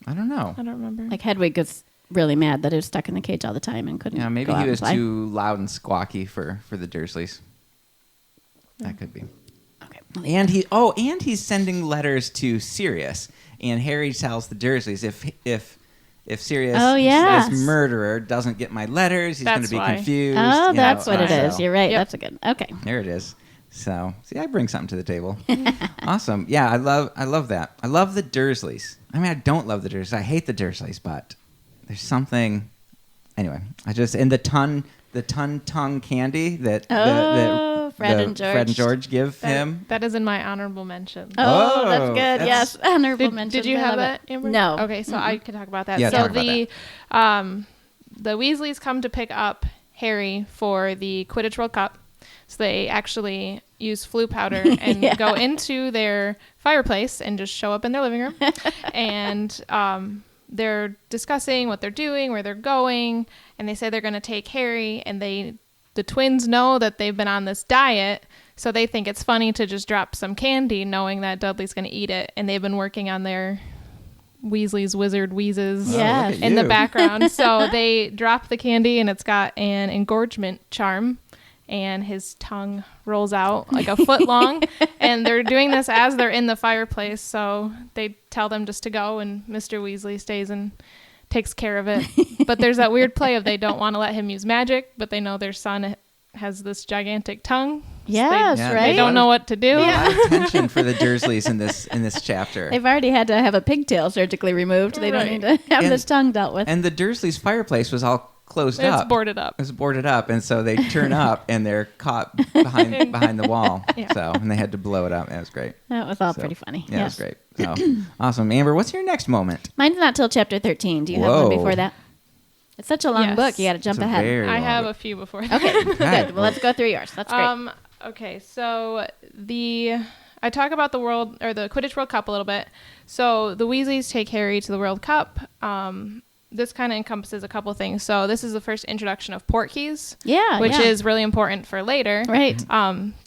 Speaker 1: I don't know.
Speaker 3: I don't remember.
Speaker 2: Like Hedwig was really mad that he was stuck in the cage all the time and couldn't.
Speaker 1: Yeah, maybe
Speaker 2: go out
Speaker 1: he
Speaker 2: and
Speaker 1: was
Speaker 2: fly.
Speaker 1: too loud and squawky for the Dursleys. That could be.
Speaker 2: Okay.
Speaker 1: And he's sending letters to Sirius. And Harry tells the Dursleys if Sirius,
Speaker 2: Oh, yes.
Speaker 1: this murderer, doesn't get my letters, he's going to
Speaker 3: That's
Speaker 1: be
Speaker 3: why.
Speaker 1: confused.
Speaker 2: Oh,
Speaker 1: you
Speaker 2: that's
Speaker 1: know,
Speaker 2: what it is.
Speaker 1: so-
Speaker 2: You're right.
Speaker 3: Yep.
Speaker 2: That's a good. Okay.
Speaker 1: There it is. So, see, I bring something to the table. Awesome. Yeah, I love that. I love the Dursleys. I mean, I don't love the Dursleys. I hate the Dursleys, but there's something. Anyway, and the tongue candy that
Speaker 2: Fred and George.
Speaker 1: Fred and George give him.
Speaker 3: That is in my honorable mention.
Speaker 2: Oh, that's good.
Speaker 1: that's-
Speaker 2: Yes, honorable
Speaker 3: Did,
Speaker 2: mention.
Speaker 3: did you
Speaker 2: I
Speaker 3: have
Speaker 2: love
Speaker 3: that,
Speaker 2: it.
Speaker 3: Amber?
Speaker 2: No.
Speaker 3: Okay, so I can talk about that.
Speaker 1: Yeah,
Speaker 3: so
Speaker 1: talk about
Speaker 3: the Weasleys come to pick up Harry for the Quidditch World Cup. So they actually use flu powder and
Speaker 2: Yeah.
Speaker 3: go into their fireplace and just show up in their living room. And they're discussing what they're doing, where they're going, and they say they're going to take Harry, and the twins know that they've been on this diet, so they think it's funny to just drop some candy knowing that Dudley's going to eat it, and they've been working on their Weasley's Wizard Wheezes
Speaker 2: Yeah.
Speaker 1: look at
Speaker 3: in the
Speaker 1: you.
Speaker 3: background. So they drop the candy, and it's got an engorgement charm, and his tongue rolls out like a foot long. And they're doing this as they're in the fireplace, so they tell them just to go, and Mr. Weasley stays and takes care of it. But there's that weird play of they don't want to let him use magic, but they know their son has this gigantic tongue. So
Speaker 2: Yes,
Speaker 1: Yeah,
Speaker 2: right.
Speaker 3: They don't know what to do.
Speaker 1: A lot of tension for the Dursleys in this chapter.
Speaker 2: They've already had to have a pigtail surgically removed. They don't
Speaker 3: Right.
Speaker 2: need to have
Speaker 1: And-
Speaker 2: this tongue dealt with.
Speaker 1: And the Dursleys' fireplace was all closed
Speaker 3: It's
Speaker 1: up.
Speaker 3: boarded up.
Speaker 1: It's boarded up, and so they turn up and they're caught behind the wall.
Speaker 3: Yeah.
Speaker 1: So and they had to blow it up. It was great.
Speaker 2: That was all
Speaker 1: So,
Speaker 2: pretty funny.
Speaker 1: Yeah,
Speaker 2: Yes.
Speaker 1: it was great. So awesome, Amber. What's your next moment?
Speaker 2: Mine's not till chapter 13. Do you have
Speaker 1: Whoa.
Speaker 2: one before that? It's such a long
Speaker 3: Yes.
Speaker 2: book. You got to jump
Speaker 1: It's a
Speaker 2: ahead.
Speaker 1: very
Speaker 3: I
Speaker 1: long
Speaker 3: have
Speaker 1: book.
Speaker 3: a few before that.
Speaker 2: Okay,
Speaker 1: Right.
Speaker 2: good. Well, let's go through yours. That's great.
Speaker 3: Okay, so I talk about the Quidditch World Cup a little bit. So the Weasleys take Harry to the World Cup. This kind of encompasses a couple things. So this is the first introduction of portkeys,
Speaker 2: Yeah,
Speaker 3: which
Speaker 2: yeah.
Speaker 3: is really important for later.
Speaker 2: Right.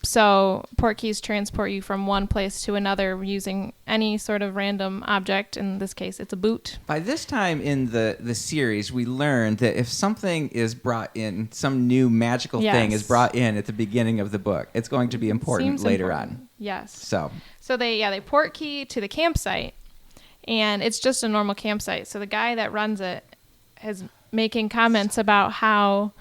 Speaker 3: So portkeys transport you from one place to another using any sort of random object. In this case, it's a boot.
Speaker 1: By this time in the series, we learned that if something is brought in, some new magical thing
Speaker 3: Yes.
Speaker 1: is brought in at the beginning of the book, it's going to be important
Speaker 3: Seems
Speaker 1: later
Speaker 3: important.
Speaker 1: on.
Speaker 3: Yes.
Speaker 1: So
Speaker 3: they portkey to the campsite, and it's just a normal campsite. So the guy that runs it is making comments about how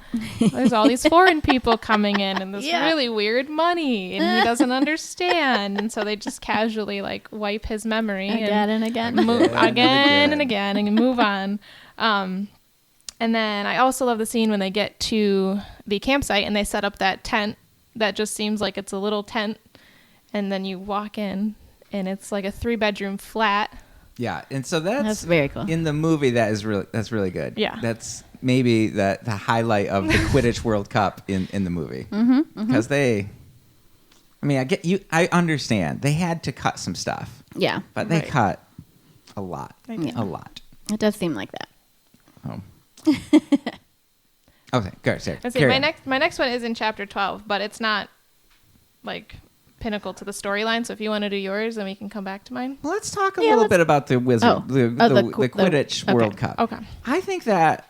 Speaker 3: there's all these foreign people coming in and this
Speaker 2: Yeah.
Speaker 3: really weird money, and he doesn't understand. And so they just casually like wipe his memory
Speaker 2: Again and again.
Speaker 3: move
Speaker 1: Again
Speaker 3: and again and move on. And then I also love the scene when they get to the campsite and they set up that tent that just seems like it's a little tent. And then you walk in, and it's like a 3-bedroom flat.
Speaker 1: yeah, and so that's
Speaker 2: very cool.
Speaker 1: in the movie. That's really good.
Speaker 3: Yeah.
Speaker 1: That's maybe the highlight of the Quidditch World Cup in the movie because they. I mean, I understand they had to cut some stuff,
Speaker 2: Yeah.
Speaker 1: but they
Speaker 3: Right.
Speaker 1: cut a lot,
Speaker 3: They did.
Speaker 1: a lot.
Speaker 2: It does seem like that.
Speaker 1: Oh. Okay, go Sarah.
Speaker 3: Let's see,
Speaker 1: Carry on.
Speaker 3: my next one is in chapter 12, but it's not like pinnacle to the storyline. So if you want to do yours, then we can come back to mine.
Speaker 1: Well, let's talk a
Speaker 2: Yeah,
Speaker 1: little
Speaker 2: let's-
Speaker 1: bit about the Wizard,
Speaker 2: Oh.
Speaker 1: the
Speaker 2: Oh, the
Speaker 1: Quidditch
Speaker 2: okay.
Speaker 1: World Cup.
Speaker 3: Okay.
Speaker 1: I think that.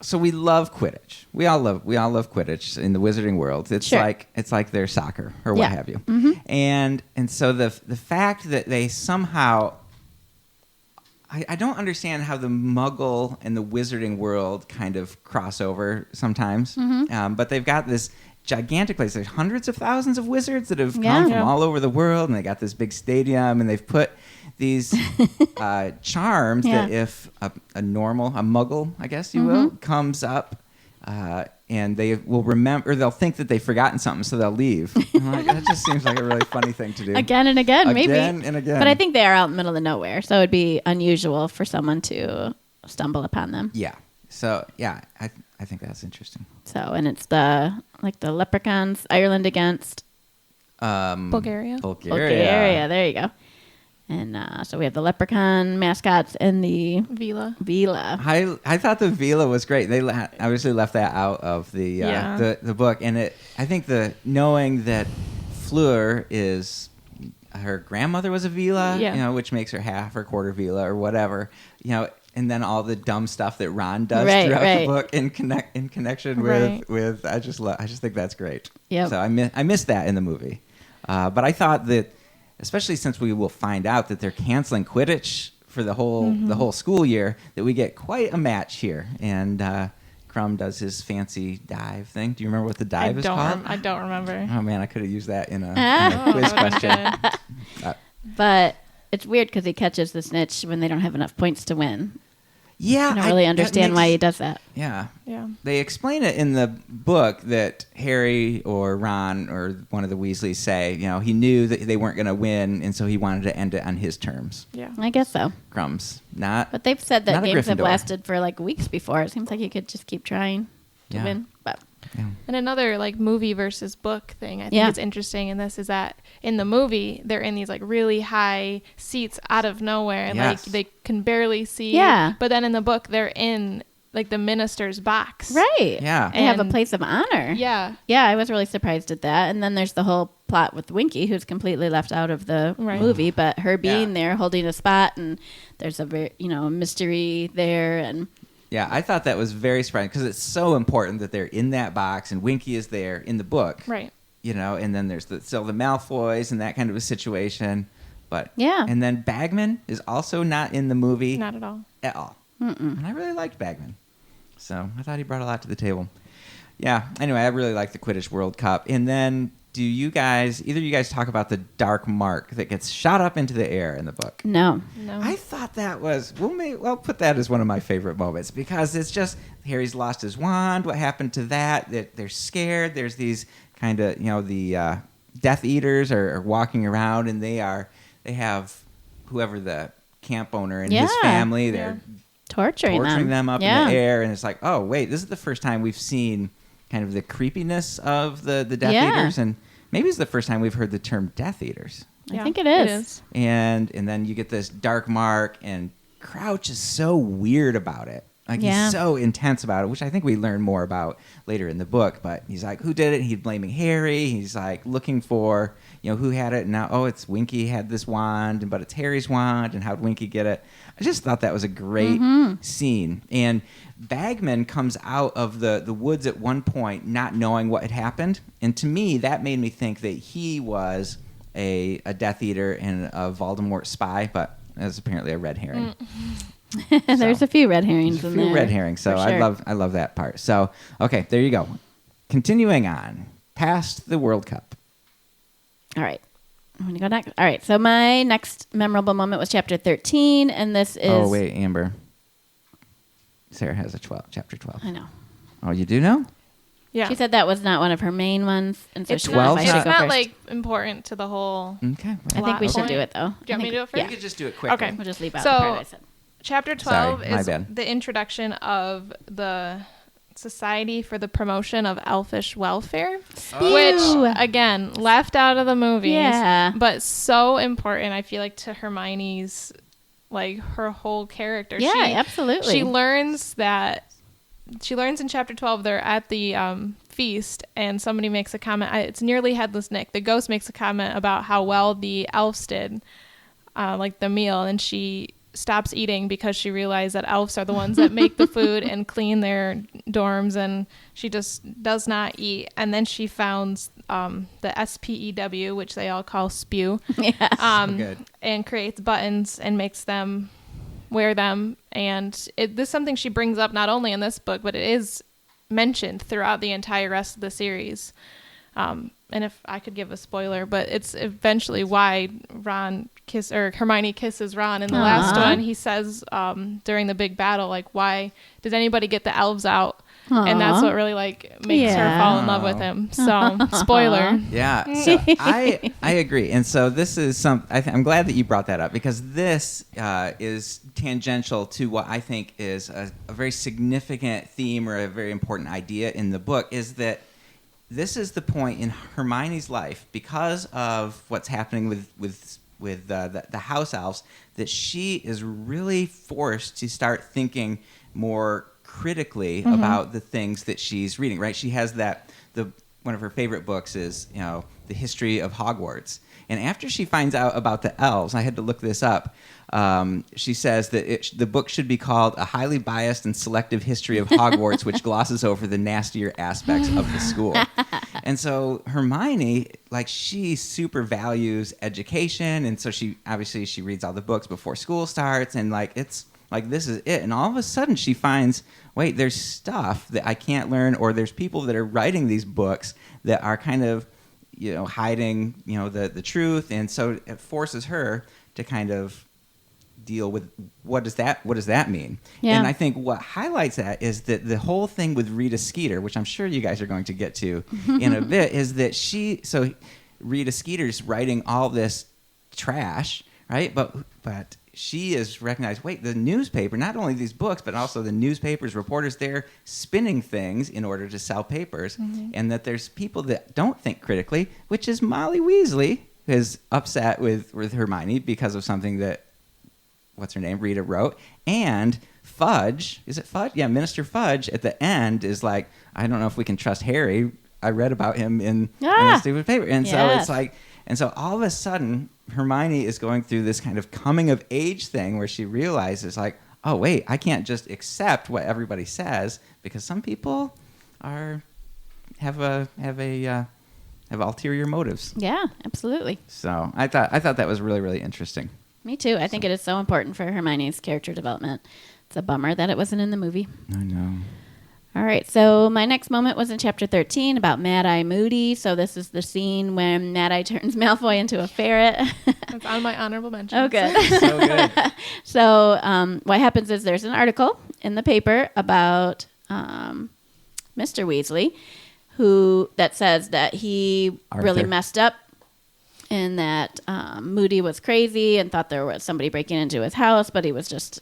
Speaker 1: So we love Quidditch. We all love Quidditch in the Wizarding world. It's
Speaker 2: Sure.
Speaker 1: like their soccer or what
Speaker 2: Yeah.
Speaker 1: have you. And so the fact that they somehow. I don't understand how the Muggle and the Wizarding world kind of cross over sometimes, but they've got this gigantic place. There's hundreds of thousands of wizards that have come
Speaker 2: Yeah.
Speaker 1: from
Speaker 3: Yeah.
Speaker 1: all over the world, and they got this big stadium, and they've put these charms
Speaker 2: Yeah.
Speaker 1: that if a Muggle, I guess you will, comes up, and they will remember, or they'll think that they've forgotten something, so they'll leave. I'm like, that just seems like a really funny thing to do.
Speaker 2: Again and again, maybe.
Speaker 1: Again and again.
Speaker 2: But I think they are out in the middle of nowhere, so it'd be unusual for someone to stumble upon them.
Speaker 1: Yeah. So yeah, I think that's interesting.
Speaker 2: So, and it's the leprechauns, Ireland against
Speaker 3: Bulgaria.
Speaker 2: Bulgaria. There you go. And so we have the leprechaun mascots and the
Speaker 3: Vila.
Speaker 2: Vila.
Speaker 1: I thought the Vila was great. They obviously left that out of the
Speaker 3: Yeah.
Speaker 1: the book, and I think knowing that Fleur is her grandmother was a Vila,
Speaker 3: Yeah.
Speaker 1: which makes her half or quarter Vila or whatever, and then all the dumb stuff that Ron does
Speaker 2: Right,
Speaker 1: throughout
Speaker 2: right.
Speaker 1: the book in connection
Speaker 3: Right.
Speaker 1: with I just think that's great.
Speaker 2: Yep.
Speaker 1: So I missed that in the movie, but I thought that, especially since we will find out that they're canceling Quidditch for the whole school year, that we get quite a match here. And Crumb does his fancy dive thing. Do you remember what the dive is called?
Speaker 3: I don't remember.
Speaker 1: Oh man, I could have used that in a
Speaker 3: Oh,
Speaker 1: quiz
Speaker 3: that would've been
Speaker 1: question.
Speaker 3: good.
Speaker 2: But it's weird because he catches the snitch when they don't have enough points to win.
Speaker 1: Yeah,
Speaker 2: I don't really understand why he does that.
Speaker 1: Yeah,
Speaker 3: Yeah.
Speaker 1: they explain it in the book that Harry or Ron or one of the Weasleys say, he knew that they weren't going to win, and so he wanted to end it on his terms.
Speaker 3: Yeah.
Speaker 2: I guess so.
Speaker 1: Crumbs, not.
Speaker 2: But they've said that
Speaker 1: Not a
Speaker 2: games have
Speaker 1: Gryffindor.
Speaker 2: lasted for like weeks before. It seems like you could just keep trying to
Speaker 1: Yeah.
Speaker 2: win. But
Speaker 1: Yeah.
Speaker 3: And another like movie versus book thing I think
Speaker 2: Yeah.
Speaker 3: is interesting in this is that in the movie they're in these like really high seats out of nowhere and
Speaker 1: Yes.
Speaker 3: like they can barely see.
Speaker 2: Yeah.
Speaker 3: But then in the book they're in like the minister's box.
Speaker 2: right.
Speaker 1: Yeah.
Speaker 2: They have a
Speaker 3: And-
Speaker 2: place of honor.
Speaker 3: Yeah.
Speaker 2: Yeah, I was really surprised at that. And then there's the whole plot with Winky, who's completely left out of the
Speaker 3: Right.
Speaker 2: movie, but her being
Speaker 1: Yeah.
Speaker 2: there holding a spot, and there's a very, a mystery there. And
Speaker 1: Yeah, I thought that was very surprising because it's so important that they're in that box and Winky is there in the book.
Speaker 3: Right.
Speaker 1: And then there's still the Malfoys and that kind of a situation. But
Speaker 2: Yeah.
Speaker 1: And then Bagman is also not in the movie
Speaker 3: Not at all.
Speaker 1: at all. And I really liked Bagman. So I thought he brought a lot to the table. Yeah, anyway, I really liked the Quidditch World Cup. And then do either of you guys talk about the dark mark that gets shot up into the air in the book?
Speaker 2: No.
Speaker 1: I thought that was, we'll put that as one of my favorite moments, because it's just, Harry's lost his wand. What happened to that? They're scared. There's these kind of, the Death Eaters are walking around, and they have whoever the camp owner and his family, they're
Speaker 2: torturing
Speaker 1: them up in the air. And it's like, oh, wait, this is the first time we've seen kind of the creepiness of the Death Eaters, and maybe it's the first time we've heard the term Death Eaters.
Speaker 2: I think it is.
Speaker 1: And then you get this dark mark, and Crouch is so weird about it. Like, he's so intense about it, which I think we learn more about later in the book. But he's like, who did it? He's blaming Harry. He's like looking for, who had it. And now, it's Winky had this wand, but it's Harry's wand. And how'd Winky get it? I just thought that was a great scene. And Bagman comes out of the woods at one point not knowing what had happened. And to me, that made me think that he was a Death Eater and a Voldemort spy, but that's apparently a red herring.
Speaker 2: There's a few red herrings in there.
Speaker 1: A few red herrings, so
Speaker 2: sure.
Speaker 1: I love that part. So, okay, there you go. Continuing on, past the World Cup.
Speaker 2: All right. I'm going to go next. All right, so my next memorable moment was chapter 13, and this is...
Speaker 1: Oh, wait, Amber. Sarah has chapter 12.
Speaker 2: I know.
Speaker 1: Oh, you do know?
Speaker 3: Yeah.
Speaker 2: She said that was not one of her main ones, and so
Speaker 3: It's
Speaker 2: she
Speaker 3: not,
Speaker 2: wanted to
Speaker 3: it's
Speaker 2: go
Speaker 3: not
Speaker 2: first.
Speaker 3: like important to the whole.
Speaker 1: Okay.
Speaker 2: I think we should do it, though.
Speaker 3: Do you want me to do it first?
Speaker 1: You could just do it quickly.
Speaker 3: Okay.
Speaker 2: We'll just leave out
Speaker 3: So-
Speaker 2: the part I said.
Speaker 3: Chapter 12
Speaker 1: Sorry, my
Speaker 3: is
Speaker 1: bad.
Speaker 3: the introduction of the Society for the Promotion of Elfish Welfare, which, again, left out of the movies, but so important, I feel like, to Hermione's, like, her whole character.
Speaker 2: Yeah, absolutely.
Speaker 3: She learns in chapter 12, they're at the feast, and somebody makes a comment. It's nearly Headless Nick. The ghost makes a comment about how well the elves did, like the meal, and she stops eating because she realized that elves are the ones that make the food and clean their dorms, and she just does not eat. And then she founds the SPEW, which they all call spew,
Speaker 1: Good.
Speaker 3: and creates buttons and makes them wear them. And this is something she brings up not only in this book, but it is mentioned throughout the entire rest of the series. And if I could give a spoiler, but it's eventually why Hermione kisses Ron in the last one. He says during the big battle, like, why did anybody get the elves out? And that's what really makes her fall in love with him. So spoiler.
Speaker 1: Yeah, so I agree, and so this is I'm glad that you brought that up, because this is tangential to what I think is a very significant theme or a very important idea in the book. Is that this is the point in Hermione's life, because of what's happening with the house elves, that she is really forced to start thinking more critically about the things that she's reading. Right? She has one of her favorite books is the history of Hogwarts, and after she finds out about the elves, I had to look this up. She says that the book should be called A Highly Biased and Selective History of Hogwarts, which glosses over the nastier aspects of the school. And so Hermione, she super values education, and so she reads all the books before school starts, and it's this is it. And all of a sudden she finds, wait, there's stuff that I can't learn, or there's people that are writing these books that are kind of hiding the truth, and so it forces her to kind of deal with what does that mean. And I think what highlights that is that the whole thing with Rita Skeeter, which I'm sure you guys are going to get to in a bit, is that Rita Skeeter's writing all this trash, right? But she is recognized, wait, the newspaper, not only these books, but also the newspapers, reporters, they're spinning things in order to sell papers, and that there's people that don't think critically, which is Molly Weasley, who's upset with Hermione because of something that Rita wrote, and Fudge, is it Fudge? Yeah, Minister Fudge at the end is like, I don't know if we can trust Harry. I read about him in a stupid paper. And so it's like, and so all of a sudden, Hermione is going through this kind of coming of age thing where she realizes oh wait, I can't just accept what everybody says, because some people have ulterior motives.
Speaker 2: Yeah, absolutely.
Speaker 1: So I thought that was really, really interesting.
Speaker 2: Me too. I think it is so important for Hermione's character development. It's a bummer that it wasn't in the movie.
Speaker 1: I know.
Speaker 2: All right, so my next moment was in chapter 13 about Mad-Eye Moody. So this is the scene when Mad-Eye turns Malfoy into a ferret.
Speaker 3: That's on my honorable mention.
Speaker 2: Oh, good.
Speaker 1: So good.
Speaker 2: So what happens is there's an article in the paper about Mr. Weasley that says that he really messed up and that Moody was crazy and thought there was somebody breaking into his house, but he was just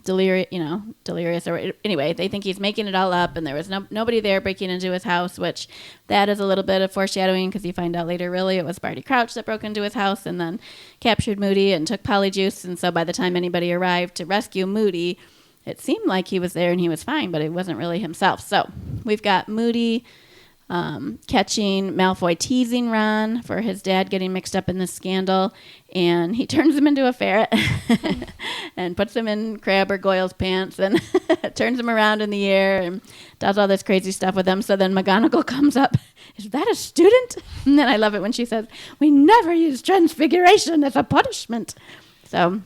Speaker 2: delirious. Or anyway, they think he's making it all up, and there was nobody there breaking into his house, which that is a little bit of foreshadowing because you find out later really it was Barty Crouch that broke into his house and then captured Moody and took Polyjuice. And so by the time anybody arrived to rescue Moody, it seemed like he was there and he was fine, but it wasn't really himself. So we've got Moody catching Malfoy teasing Ron for his dad getting mixed up in this scandal, and he turns him into a ferret and puts him in Crabbe or Goyle's pants and turns him around in the air and does all this crazy stuff with him. So then McGonagall comes up, "Is that a student?" And then I love it when she says, "We never use transfiguration as a punishment." So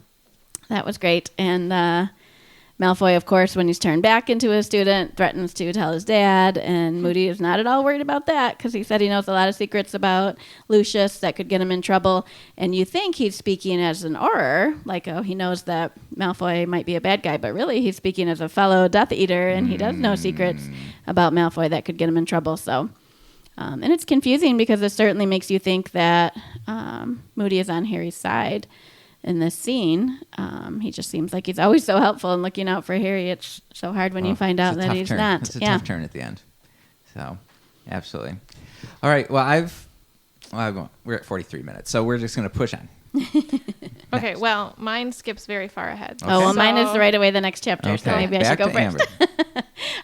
Speaker 2: that was great. And Malfoy, of course, when he's turned back into a student, threatens to tell his dad, and Moody is not at all worried about that because he said he knows a lot of secrets about Lucius that could get him in trouble. And you think he's speaking as an Auror, like, oh, he knows that Malfoy might be a bad guy, but really he's speaking as a fellow Death Eater, and he does know secrets about Malfoy that could get him in trouble. So, and it's confusing because it certainly makes you think that Moody is on Harry's side. In this scene, he just seems like he's always so helpful and looking out for Harry. It's so hard when you find out that he's not.
Speaker 1: It's a tough turn at the end. So, absolutely. All right. Well, we're at 43 minutes, so we're just going to push on.
Speaker 3: Okay. Well, mine skips very far ahead.
Speaker 2: Okay. Oh, well, mine is right away the next chapter, so maybe I should go first.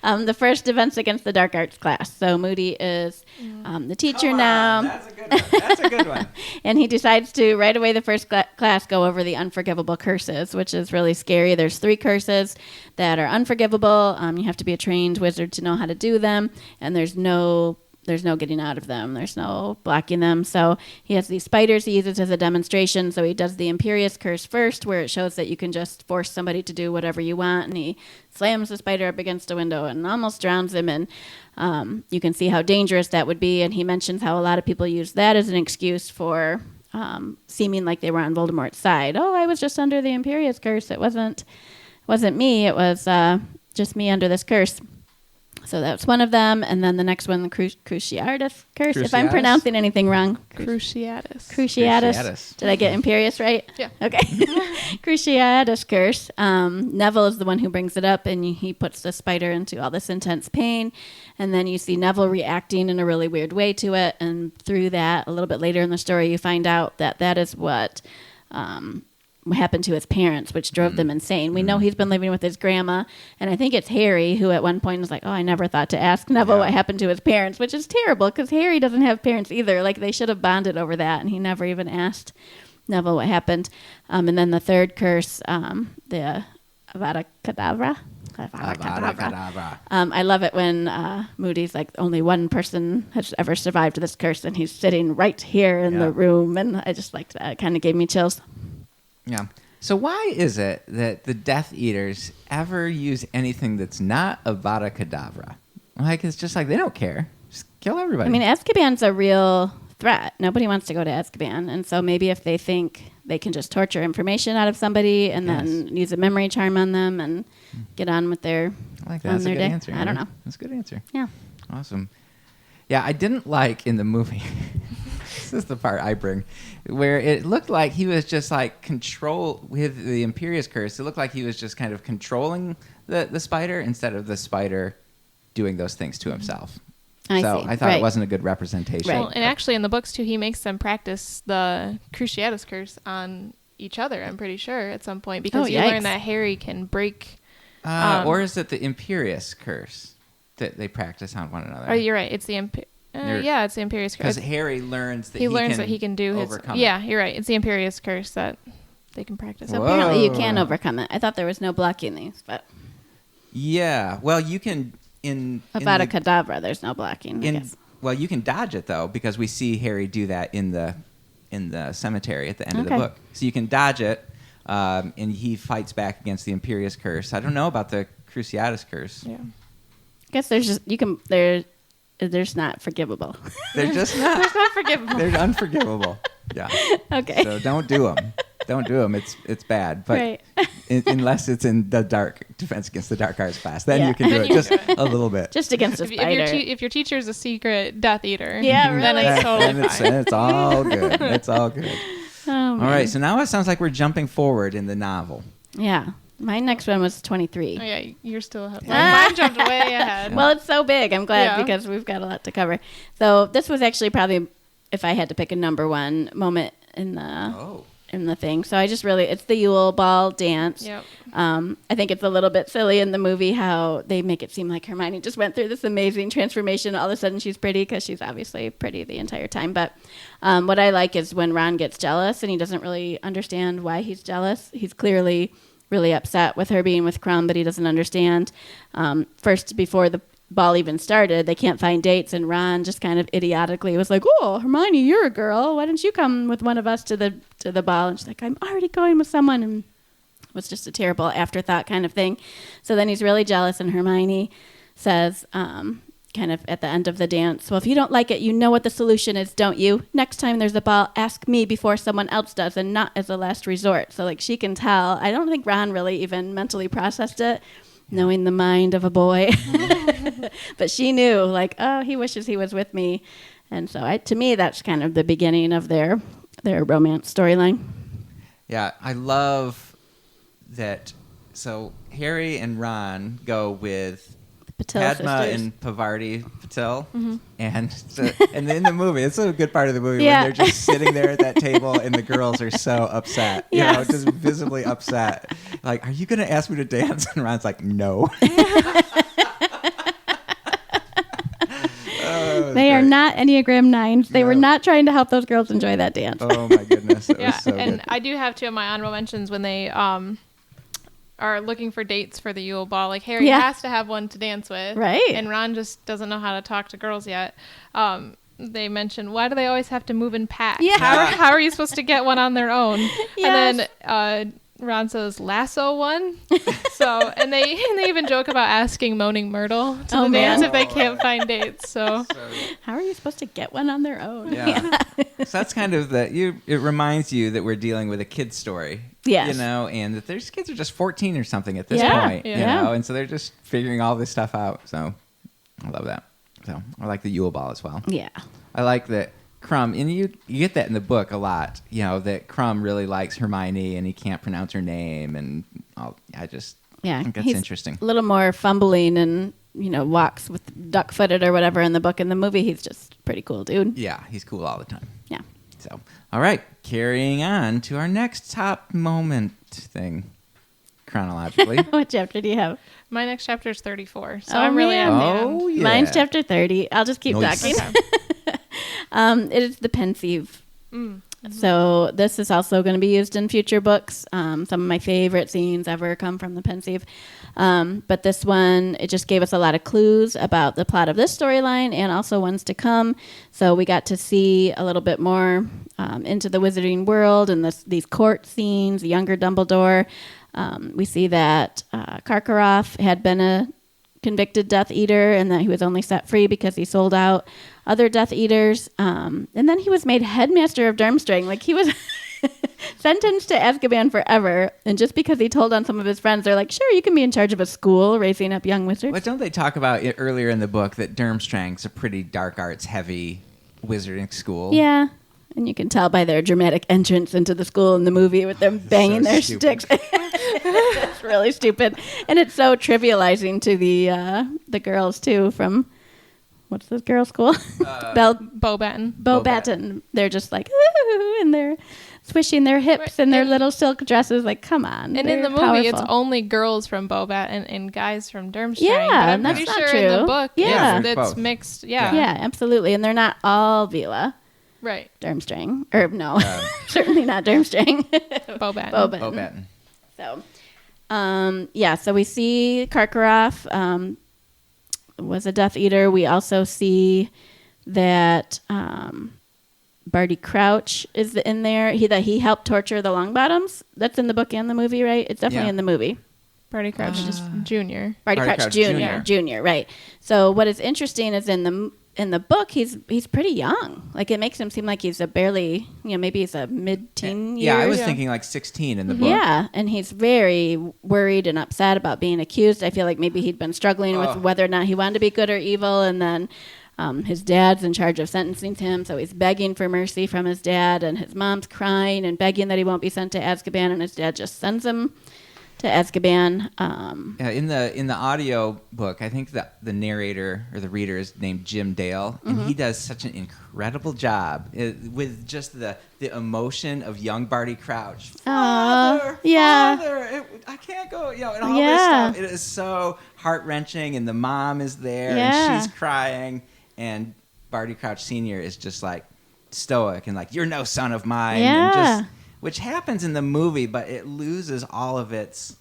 Speaker 2: The first Defense Against the Dark Arts class. So Moody is the teacher now.
Speaker 1: That's a good one. That's a good one.
Speaker 2: And he decides to, right away, the first class, go over the unforgivable curses, which is really scary. There's 3 curses that are unforgivable. You have to be a trained wizard to know how to do them, and there's no getting out of them. There's no blocking them. So he has these spiders he uses as a demonstration. So he does the Imperious Curse first, where it shows that you can just force somebody to do whatever you want. And he slams the spider up against a window and almost drowns him. And you can see how dangerous that would be. And he mentions how a lot of people use that as an excuse for seeming like they were on Voldemort's side. Oh, I was just under the Imperious Curse. It wasn't me. It was just me under this curse. So that's one of them. And then the next one, the Cruciatus Curse. If I'm pronouncing anything wrong.
Speaker 3: Cruciatus.
Speaker 2: Did I get Imperious right?
Speaker 3: Yeah.
Speaker 2: Okay. Cruciatus Curse. Neville is the one who brings it up, and he puts the spider into all this intense pain. And then you see Neville reacting in a really weird way to it. And through that, a little bit later in the story, you find out that that is what happened to his parents, which drove them insane. We know he's been living with his grandma, and I think it's Harry who at one point is like, oh, I never thought to ask Neville what happened to his parents, which is terrible because Harry doesn't have parents either. Like, they should have bonded over that, and he never even asked Neville what happened. And then the third curse, the Avada Kedavra. I love it when Moody's like, only one person has ever survived this curse, and he's sitting right here in the room, and I just liked that. It kind of gave me chills.
Speaker 1: Yeah. So why is it that the Death Eaters ever use anything that's not Avada Kedavra? Like, it's just like they don't care. Just kill everybody.
Speaker 2: I mean, Azkaban's a real threat. Nobody wants to go to Azkaban. And so maybe if they think they can just torture information out of somebody and then use a memory charm on them and get on with their
Speaker 1: I like that. That's a good
Speaker 2: day.
Speaker 1: answer.
Speaker 2: I don't know.
Speaker 1: That's a good answer.
Speaker 2: Yeah.
Speaker 1: Awesome. Yeah, I didn't like in the movie. This is the part I bring, where it looked like he was just like control with the Imperious Curse. It looked like he was just kind of controlling the spider instead of the spider doing those things to himself. I thought it wasn't a good representation.
Speaker 3: Right. Well, and actually in the books too, he makes them practice the Cruciatus Curse on each other, I'm pretty sure, at some point, because you learn that Harry can break...
Speaker 1: or is it the Imperious Curse that they practice on one another?
Speaker 3: Oh, you're right. It's the it's the Imperious Curse.
Speaker 1: Because Harry learns that
Speaker 3: he can do
Speaker 1: overcome
Speaker 3: it. Yeah, you're right. It's the Imperious Curse that they can practice.
Speaker 2: So apparently you can overcome it. I thought there was no blocking these, but...
Speaker 1: Yeah. Well, you can...
Speaker 2: Avada Kedavra, there's no blocking, I guess.
Speaker 1: Well, you can dodge it, though, because we see Harry do that in the cemetery at the end of the book. So you can dodge it, and he fights back against the Imperious Curse. I don't know about the Cruciatus Curse.
Speaker 3: Yeah.
Speaker 2: guess there's not forgivable.
Speaker 1: They're just not.
Speaker 3: It's not forgivable.
Speaker 1: They're unforgivable. Yeah.
Speaker 2: Okay.
Speaker 1: So don't do them. Don't do them. It's bad. But
Speaker 2: Right.
Speaker 1: unless it's in the dark Defense Against the Dark Arts class, then
Speaker 2: Yeah.
Speaker 1: you can do
Speaker 3: Then
Speaker 1: it
Speaker 3: you
Speaker 1: just
Speaker 3: can do
Speaker 1: a little bit.
Speaker 2: Just against a
Speaker 3: If,
Speaker 2: spider.
Speaker 3: if your teacher's a secret Death Eater,
Speaker 2: Yeah,
Speaker 3: then
Speaker 2: really.
Speaker 3: it's totally
Speaker 1: then
Speaker 3: fine.
Speaker 1: it's all good. It's all good.
Speaker 2: Oh,
Speaker 1: All
Speaker 2: man.
Speaker 1: right. So now it sounds like we're jumping forward in the novel.
Speaker 2: Yeah. My next one was 23.
Speaker 3: Oh, yeah, you're still ahead.
Speaker 2: Ah.
Speaker 3: Mine jumped way ahead.
Speaker 2: Well, it's so big. I'm glad
Speaker 3: Yeah.
Speaker 2: because we've got a lot to cover. So this was actually probably, if I had to pick a number one moment in the thing. So I just really, it's the Yule Ball dance.
Speaker 3: Yep.
Speaker 2: I think it's a little bit silly in the movie how they make it seem like Hermione just went through this amazing transformation. All of a sudden she's pretty because she's obviously pretty the entire time. But what I like is when Ron gets jealous and he doesn't really understand why he's jealous. He's clearly really upset with her being with Crumb, but he doesn't understand. First, before the ball even started, they can't find dates, and Ron just kind of idiotically was like, "Oh, Hermione, you're a girl. Why don't you come with one of us to the ball?" And she's like, "I'm already going with someone," and it was just a terrible afterthought kind of thing. So then he's really jealous, and Hermione says, kind of at the end of the dance, "Well, if you don't like it, you know what the solution is, don't you? Next time there's a ball, ask me before someone else does, and not as a last resort." So like she can tell. I don't think Ron really even mentally processed it, knowing the mind of a boy. But she knew, like, oh, he wishes he was with me. And so to me, that's kind of the beginning of their romance storyline.
Speaker 1: Yeah, I love that. So Harry and Ron go with
Speaker 2: Patil
Speaker 1: Padma
Speaker 2: sisters.
Speaker 1: and Pavarti Patil, and in the movie, it's a good part of the movie
Speaker 2: Yeah.
Speaker 1: when they're just sitting there at that table and the girls are so upset,
Speaker 2: Yes.
Speaker 1: just visibly upset. Like, are you going to ask me to dance? And Ron's like, no.
Speaker 2: They are
Speaker 1: great.
Speaker 2: not Enneagram 9s. They were
Speaker 1: No.
Speaker 2: not trying to help those girls enjoy that dance.
Speaker 1: Oh my goodness, it
Speaker 3: Yeah,
Speaker 1: was so
Speaker 3: and
Speaker 1: good.
Speaker 3: I do have two of my honorable mentions when they are looking for dates for the Yule Ball. Like Harry
Speaker 2: Yeah.
Speaker 3: has to have one to dance with,
Speaker 2: Right.
Speaker 3: And Ron just doesn't know how to talk to girls yet. They mentioned, why do they always have to move in packs?
Speaker 2: Yeah.
Speaker 3: How are you supposed to get one on their own?
Speaker 2: Yes.
Speaker 3: And then Ron says, lasso one. So, and they even joke about asking Moaning Myrtle to
Speaker 2: Oh,
Speaker 3: the dance
Speaker 2: man.
Speaker 3: if they can't find dates. So,
Speaker 2: How are you supposed to get one on their own?
Speaker 1: Yeah. So that's kind of it reminds you that we're dealing with a kid's story.
Speaker 2: Yes.
Speaker 1: And that there's kids are just 14 or something at this
Speaker 2: Yeah.
Speaker 1: point,
Speaker 2: Yeah.
Speaker 1: and so they're just figuring all this stuff out. So I love that. So I like the Yule Ball as well.
Speaker 2: Yeah.
Speaker 1: I like that Crumb, and you get that in the book a lot, that Crumb really likes Hermione and he can't pronounce her name, and I think that's
Speaker 2: he's
Speaker 1: interesting.
Speaker 2: A little more fumbling and, walks with duck-footed or whatever in the book. In the movie, he's just pretty cool dude.
Speaker 1: Yeah, he's cool all the time.
Speaker 2: Yeah.
Speaker 1: So, all right, carrying on to our next top moment thing, chronologically.
Speaker 2: What chapter do you have?
Speaker 3: my next chapter is 34. So
Speaker 2: Oh,
Speaker 3: I'm really
Speaker 2: man.
Speaker 3: at the end.
Speaker 1: Oh, yeah.
Speaker 2: Mine's chapter 30. I'll just keep
Speaker 1: Nice.
Speaker 2: talking.
Speaker 3: Okay.
Speaker 2: It is the pensieve. So this is also going to be used in future books. Some of my favorite scenes ever come from the pensieve. But this one, it just gave us a lot of clues about the plot of this storyline and also ones to come. So we got to see a little bit more into the wizarding world and these court scenes, the younger Dumbledore. We see that Karkaroff had been a convicted Death Eater and that he was only set free because he sold out other Death Eaters. And then he was made headmaster of Durmstrang. Like he was sentenced to Azkaban forever. And just because he told on some of his friends, they're like, sure, you can be in charge of a school raising up young wizards.
Speaker 1: But don't they talk about it earlier in the book that Durmstrang's a pretty dark arts heavy wizarding school?
Speaker 2: Yeah. And you can tell by their dramatic entrance into the school in the movie with them banging their
Speaker 1: stupid.
Speaker 2: sticks. It's really stupid. And it's so trivializing to the girls, too, from, what's this girl's school?
Speaker 3: Beauxbaton.
Speaker 2: Beauxbaton. They're just like, ooh, and they're swishing their hips
Speaker 3: Right.
Speaker 2: and their
Speaker 3: And-
Speaker 2: little silk dresses. Like, come on.
Speaker 3: And in
Speaker 2: they're
Speaker 3: the movie, it's
Speaker 2: powerful.
Speaker 3: only girls from Beauxbaton and guys from Durmstrang.
Speaker 2: Yeah,
Speaker 3: but I'm
Speaker 2: that's
Speaker 3: pretty
Speaker 2: not
Speaker 3: sure in the
Speaker 2: true.
Speaker 3: book,
Speaker 2: Yeah.
Speaker 1: there's
Speaker 3: it's
Speaker 1: both.
Speaker 3: mixed.
Speaker 2: Yeah, absolutely. And they're not all Vila
Speaker 3: Right.
Speaker 2: Durmstrang. Or, no, certainly not Durmstrang.
Speaker 3: Beauxbaton.
Speaker 2: Beauxbaton.
Speaker 1: Beauxbaton.
Speaker 2: So, so we see Karkaroff was a Death Eater. We also see that Barty Crouch is in there. He helped torture the Longbottoms. That's in the book and the movie, right? It's definitely
Speaker 1: Yeah.
Speaker 2: in the movie.
Speaker 3: Barty Crouch Jr.
Speaker 2: Barty
Speaker 1: Barty
Speaker 2: Crouch
Speaker 1: Crouch
Speaker 2: Jr.
Speaker 1: Jr.
Speaker 2: Jr. Right. So what is interesting is in the book he's pretty young. Like it makes him seem like he's a barely maybe he's a mid-teen years.
Speaker 1: Yeah, I was thinking like 16 in the book.
Speaker 2: Yeah, and he's very worried and upset about being accused. I feel like maybe he'd been struggling with whether or not he wanted to be good or evil, and then his dad's in charge of sentencing him, so he's begging for mercy from his dad, and his mom's crying and begging that he won't be sent to Azkaban, and his dad just sends him to Azkaban.
Speaker 1: In the audio book, I think the narrator or the reader is named Jim Dale, and he does such an incredible job with just the emotion of young Barty Crouch. Father,
Speaker 2: yeah.
Speaker 1: Father, I can't go, and all this stuff. It is so heart-wrenching, and the mom is there, and she's crying, and Barty Crouch Sr. is just like stoic and like, you're no son of mine, and just, which happens in the movie, but it loses all of its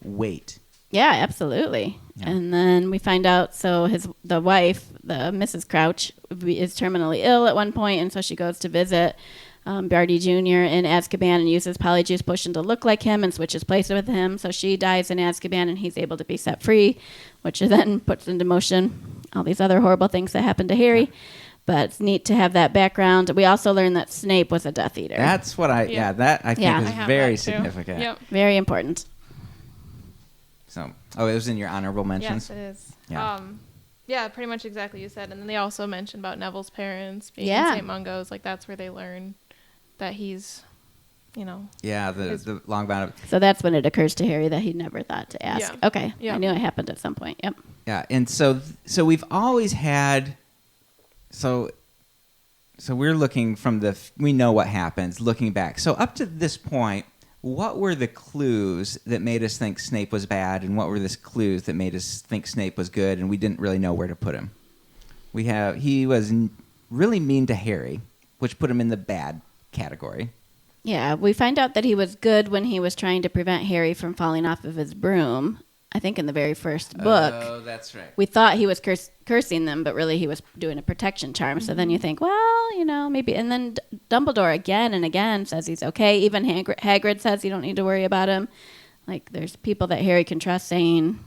Speaker 1: weight.
Speaker 2: Yeah, absolutely. Yeah. And then we find out, so the wife, the Mrs. Crouch, is terminally ill at one point, and so she goes to visit Barty Jr. in Azkaban and uses Polyjuice Potion to look like him and switches places with him. So she dies in Azkaban, and he's able to be set free, which then puts into motion all these other horrible things that happen to Harry. But it's neat to have that background. We also learned that Snape was a Death Eater.
Speaker 1: That's what I think is very significant.
Speaker 3: Yep.
Speaker 2: Very important.
Speaker 1: So, it was in your honorable mentions?
Speaker 3: Yes, it is.
Speaker 1: Yeah.
Speaker 3: Pretty much exactly you said. And then they also mentioned about Neville's parents being in St. Mungo's. Like, that's where they learn that he's,
Speaker 1: Yeah, the long bound of...
Speaker 2: So that's when it occurs to Harry that he never thought to ask.
Speaker 3: Yeah.
Speaker 2: Okay. Yeah. I knew it happened at some point. Yep.
Speaker 1: Yeah, and so we've always had... So we're looking we know what happens, looking back. So up to this point, what were the clues that made us think Snape was bad, and what were the clues that made us think Snape was good, and we didn't really know where to put him? He was really mean to Harry, which put him in the bad category.
Speaker 2: Yeah, we find out that he was good when he was trying to prevent Harry from falling off of his broom. I think in the very first book.
Speaker 1: Oh, that's right.
Speaker 2: We thought he was cursing them, but really he was doing a protection charm. So then you think, well, maybe. And then Dumbledore again and again says he's okay. Even Hagrid says you don't need to worry about him. Like, there's people that Harry can trust saying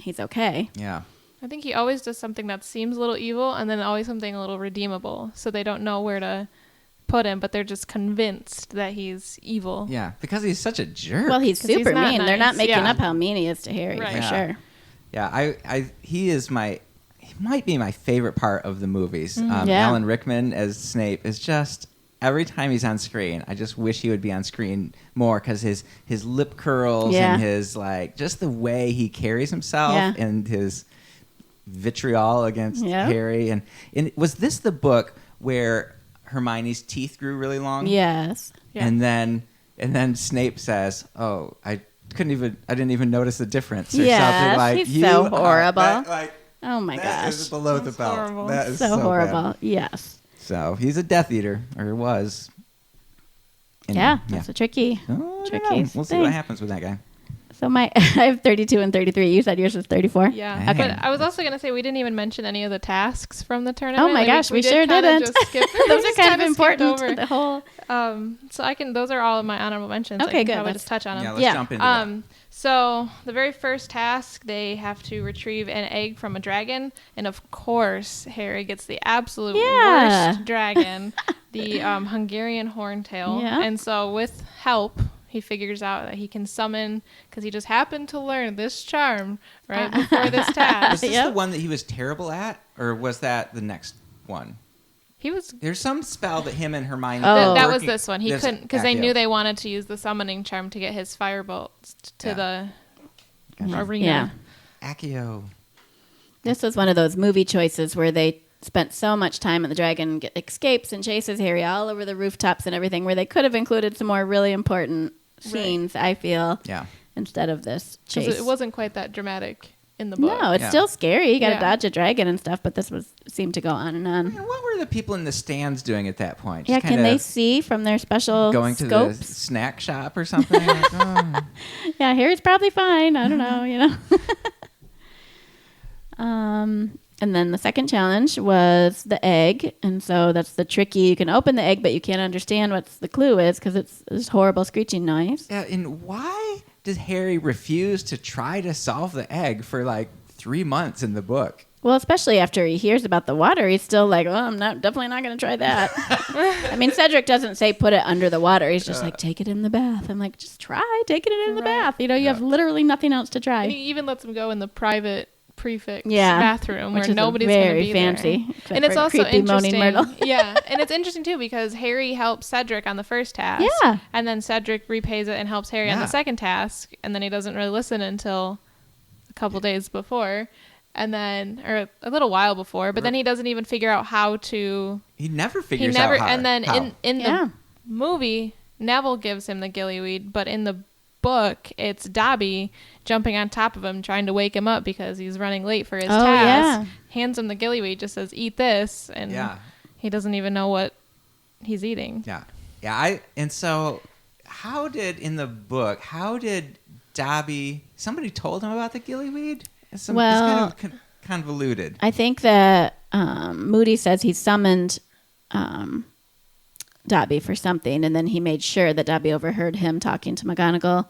Speaker 2: he's okay.
Speaker 1: Yeah.
Speaker 3: I think he always does something that seems a little evil and then always something a little redeemable. So they don't know where to put him, but they're just convinced that he's evil.
Speaker 1: Yeah, because he's such a jerk.
Speaker 2: Well, he's super
Speaker 3: he's
Speaker 2: mean.
Speaker 3: nice.
Speaker 2: They're not making up how mean he is to Harry, for sure.
Speaker 1: Yeah, he might be my favorite part of the movies. Alan Rickman as Snape is just, every time he's on screen, I just wish he would be on screen more, because his lip curls and his, like, just the way he carries himself and his vitriol against Harry. And was this the book where Hermione's teeth grew really long?
Speaker 2: Yes.
Speaker 3: Yeah.
Speaker 1: And then Snape says, "Oh, I didn't even notice the difference," or something like.
Speaker 2: He's so horrible. Oh my
Speaker 1: that
Speaker 2: gosh.
Speaker 1: is below the belt.
Speaker 3: Horrible.
Speaker 1: That is
Speaker 2: so horrible.
Speaker 1: bad.
Speaker 2: Yes.
Speaker 1: So he's a Death Eater, or was. And,
Speaker 2: that's a tricky
Speaker 1: We'll see
Speaker 2: thing.
Speaker 1: what happens with that guy.
Speaker 2: So I have 32 and 33. You said yours was 34?
Speaker 3: Yeah.
Speaker 1: Okay.
Speaker 3: But I was also going to say we didn't even mention any of the tasks from the tournament.
Speaker 2: Oh my gosh, we sure didn't. Those are kind of important to the whole.
Speaker 3: Those are all of my honorable mentions.
Speaker 2: Okay,
Speaker 3: I can
Speaker 2: good.
Speaker 3: probably just touch on them.
Speaker 1: Yeah, let's jump into that.
Speaker 3: So the very first task, they have to retrieve an egg from a dragon. And of course, Harry gets the absolute worst dragon, the Hungarian horntail.
Speaker 2: Yeah.
Speaker 3: And so with help, he figures out that he can summon, because he just happened to learn this charm right before this task.
Speaker 1: Was this the one that he was terrible at, or was that the next one? There's some spell that him and Hermione.
Speaker 3: That was this one. He couldn't, because they knew they wanted to use the summoning charm to get his firebolt to the arena.
Speaker 2: Yeah.
Speaker 1: Accio.
Speaker 2: This was one of those movie choices where they spent so much time and the dragon escapes and chases Harry all over the rooftops and everything, where they could have included some more really important scenes, I feel, instead of this chase.
Speaker 3: It wasn't quite that dramatic in the book.
Speaker 2: No, it's still scary. You got to dodge a dragon and stuff, but this seemed to go on and on.
Speaker 1: I mean, what were the people in the stands doing at that point?
Speaker 2: Just can they see from their special
Speaker 1: going
Speaker 2: scopes?
Speaker 1: to the snack shop or something?
Speaker 2: Yeah, Harry's probably fine. I don't know, And then the second challenge was the egg. And so that's the tricky. You can open the egg, but you can't understand what the clue is because it's this horrible screeching noise.
Speaker 1: Yeah, and why does Harry refuse to try to solve the egg for like 3 months in the book?
Speaker 2: Well, especially after he hears about the water, he's still like, "Oh, definitely not going to try that." I mean, Cedric doesn't say put it under the water. He's just like, take it in the bath. I'm like, just try taking it in the bath. You know, you have literally nothing else to try.
Speaker 3: And he even lets him go in the private prefix
Speaker 2: which
Speaker 3: bathroom where
Speaker 2: is
Speaker 3: nobody's going to
Speaker 2: very
Speaker 3: be
Speaker 2: fancy.
Speaker 3: there. And it's also
Speaker 2: creepy moaning
Speaker 3: interesting.
Speaker 2: Myrtle.
Speaker 3: Yeah, and it's interesting too because Harry helps Cedric on the first task.
Speaker 2: Yeah.
Speaker 3: And then Cedric repays it and helps Harry on the second task, and then he doesn't really listen until a couple days before. And then, or a little while before, but then he doesn't even figure out how to.
Speaker 1: He never figures out how.
Speaker 3: And then
Speaker 1: how.
Speaker 3: in the movie, Neville gives him the gillyweed, but in the book, it's Dobby jumping on top of him, trying to wake him up because he's running late for his task. Hands him the gillyweed, just says, "Eat this," and he doesn't even know what he's eating.
Speaker 1: And so, how did Dobby? Somebody told him about the gillyweed. It's kind of convoluted.
Speaker 2: I think that Moody says he summoned Dobby for something, and then he made sure that Dobby overheard him talking to McGonagall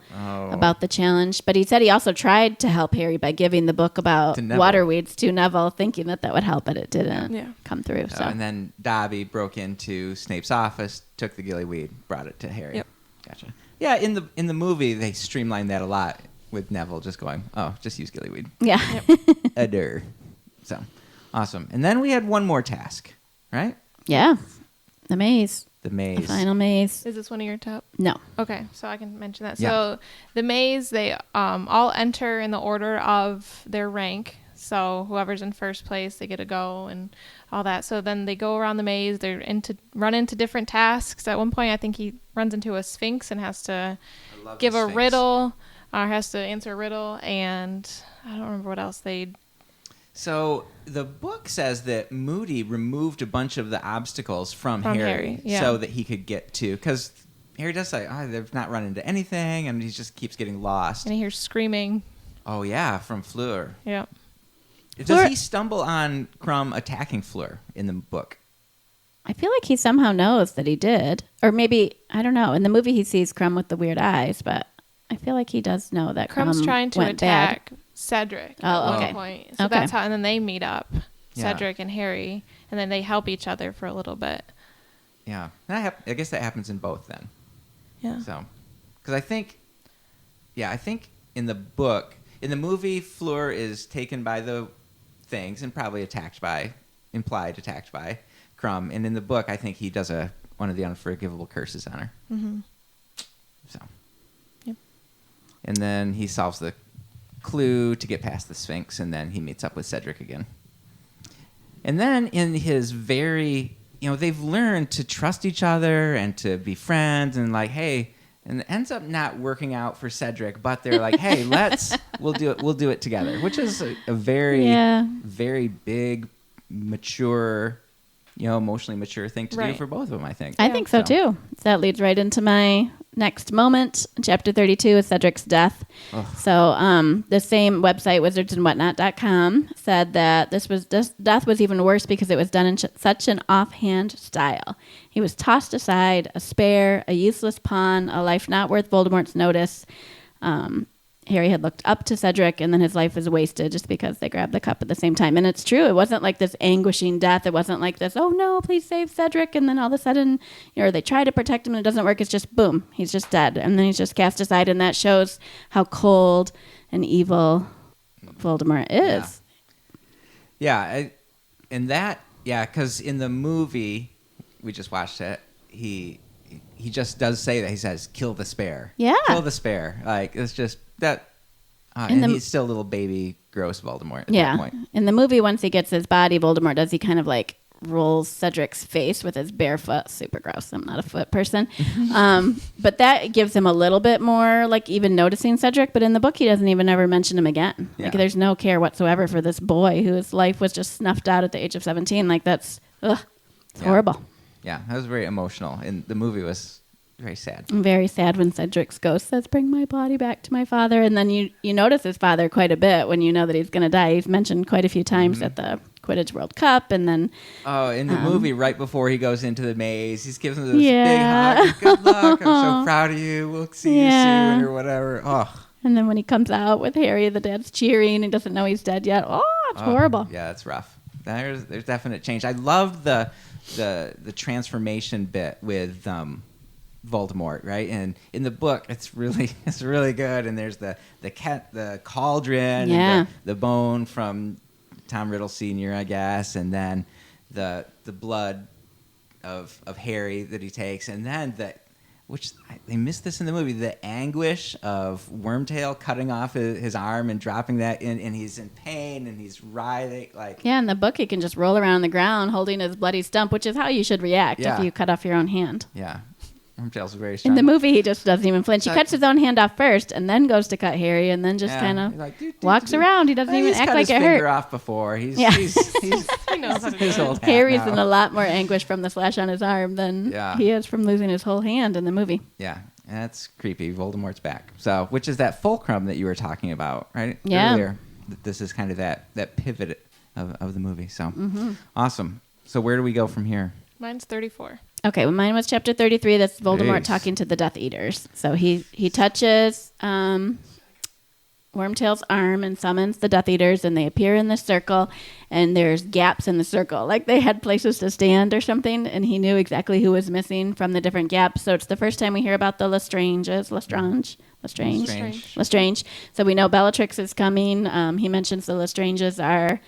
Speaker 2: about the challenge. But he said he also tried to help Harry by giving the book about water weeds to Neville, thinking that would help, but it didn't come through. So.
Speaker 1: And then Dobby broke into Snape's office, took the gillyweed, brought it to Harry.
Speaker 3: Yep.
Speaker 1: Gotcha. Yeah, in the movie, they streamlined that a lot with Neville just going, just use gillyweed.
Speaker 2: Yeah.
Speaker 1: Adder. So, awesome. And then we had one more task, right?
Speaker 2: Yeah. The maze.
Speaker 1: The maze.
Speaker 2: The final maze.
Speaker 3: Is this one of your top?
Speaker 2: No.
Speaker 3: Okay, so I can mention that.
Speaker 1: Yeah.
Speaker 3: So the maze, they all enter in the order of their rank. So whoever's in first place, they get to go and all that. So then they go around the maze. They run into different tasks. At one point, I think he runs into a sphinx and has to give a riddle, or has to answer a riddle, and I don't remember what else they.
Speaker 1: So the book says that Moody removed a bunch of the obstacles from Harry so that he could get to, because Harry does say, they've not run into anything, and he just keeps getting lost.
Speaker 3: And he hears screaming.
Speaker 1: Oh, yeah, from Fleur.
Speaker 3: Yeah.
Speaker 1: Does he stumble on Crumb attacking Fleur in the book?
Speaker 2: I feel like he somehow knows that he did. Or maybe, I don't know. In the movie, he sees Crumb with the weird eyes, but I feel like he does know that
Speaker 3: Crumb's
Speaker 2: Crumb
Speaker 3: trying to
Speaker 2: went
Speaker 3: attack
Speaker 2: bad.
Speaker 3: Cedric
Speaker 2: Oh,
Speaker 3: at
Speaker 2: okay.
Speaker 3: one point. So that's how, and then they meet up, Cedric and Harry, and then they help each other for a little bit.
Speaker 1: Yeah. And I guess that happens in both then.
Speaker 3: Yeah.
Speaker 1: So, because I think in the book, in the movie, Fleur is taken by the things and probably implied attacked by Crumb. And in the book, I think he does one of the unforgivable curses on her.
Speaker 3: Mm-hmm.
Speaker 1: So.
Speaker 3: Yep.
Speaker 1: And then he solves the clue to get past the Sphinx, and then he meets up with Cedric again. And then in his they've learned to trust each other and to be friends, and like, hey, and it ends up not working out for Cedric, but they're like, hey, we'll do it together, which is a very, very big, mature, emotionally mature thing to do for both of them, I think.
Speaker 2: I think so too. So that leads right into my next moment. Chapter 32 is Cedric's death. Ugh. So the same website, wizardsandwhatnot.com, said that this death was even worse because it was done in such an offhand style. He was tossed aside, a spare, a useless pawn, a life not worth Voldemort's notice. Harry had looked up to Cedric, and then his life was wasted just because they grabbed the cup at the same time. And it's true. It wasn't like this anguishing death. It wasn't like this, oh, no, please save Cedric. And then all of a sudden, they try to protect him and it doesn't work. It's just, boom, he's just dead. And then he's just cast aside. And that shows how cold and evil Voldemort is.
Speaker 1: Yeah. Because in the movie, we just watched it, he just does say that. He says, kill the spare.
Speaker 2: Yeah.
Speaker 1: Kill the spare. Like, it's just that. And he's still a little baby, gross Voldemort at that point.
Speaker 2: In the movie, once he gets his body, Voldemort does, he kind of like rolls Cedric's face with his bare foot. Super gross. I'm not a foot person. But that gives him a little bit more, like, even noticing Cedric. But in the book, he doesn't even ever mention him again. Yeah. Like, there's no care whatsoever for this boy whose life was just snuffed out at the age of 17. Like, it's horrible.
Speaker 1: Yeah, that was very emotional. And the movie was very sad.
Speaker 2: Very sad when Cedric's ghost says, "Bring my body back to my father." And then you notice his father quite a bit when you know that he's going to die. He's mentioned quite a few times at the Quidditch World Cup, and then
Speaker 1: in the movie, right before he goes into the maze, he's giving this
Speaker 2: Yeah.
Speaker 1: big hug. Good luck. I'm so proud of you. We'll see you soon, or whatever. Oh.
Speaker 2: And then when he comes out with Harry, the dad's cheering. He doesn't know he's dead yet. Oh, it's horrible.
Speaker 1: Yeah, it's rough. There's definite change. I love the transformation bit with Voldemort, right? And in the book, it's really good. And there's the cauldron, and the bone from Tom Riddle Sr., I guess, and then the blood of Harry that he takes, and then they missed this in the movie, the anguish of Wormtail cutting off his arm and dropping that in, and he's in pain and he's writhing
Speaker 2: in the book he can just roll around on the ground holding his bloody stump, which is how you should react if you cut off your own hand.
Speaker 1: Yeah. Wormtail's very strong.
Speaker 2: In the movie, he just doesn't even flinch. He cuts his own hand off first and then goes to cut Harry and then just kind of walks around. He doesn't even act like it hurt.
Speaker 1: He's cut his finger off before. He knows how to his old
Speaker 2: Harry's in a lot more anguish from the slash on his arm than he is from losing his whole hand in the movie.
Speaker 1: Yeah, that's creepy. Voldemort's back. So, which is that fulcrum that you were talking about, right?
Speaker 2: Yeah.
Speaker 1: Earlier. This is kind of that pivot of the movie. So, awesome. So, where do we go from here?
Speaker 3: Mine's 34.
Speaker 2: Okay, well, mine was chapter 33. That's Voldemort talking to the Death Eaters. So he touches Wormtail's arm and summons the Death Eaters, and they appear in the circle, and there's gaps in the circle. Like they had places to stand or something, and he knew exactly who was missing from the different gaps. So it's the first time we hear about the Lestrange. So we know Bellatrix is coming. He mentions the Lestranges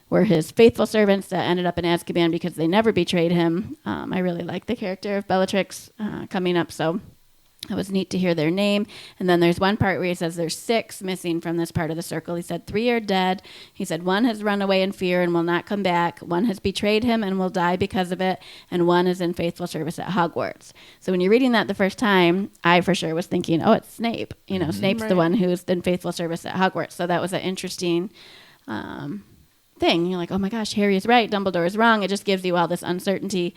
Speaker 2: were his faithful servants that ended up in Azkaban because they never betrayed him. I really like the character of Bellatrix coming up, so it was neat to hear their name. And then there's one part where he says there's 6 missing from this part of the circle. He said 3 are dead. He said 1 has run away in fear and will not come back. 1 has betrayed him and will die because of it. And 1 is in faithful service at Hogwarts. So when you're reading that the first time, I for sure was thinking, oh, it's Snape. Snape's the one who's in faithful service at Hogwarts. So that was an interesting thing. You're like, oh my gosh, Harry is right, Dumbledore is wrong. It just gives you all this uncertainty.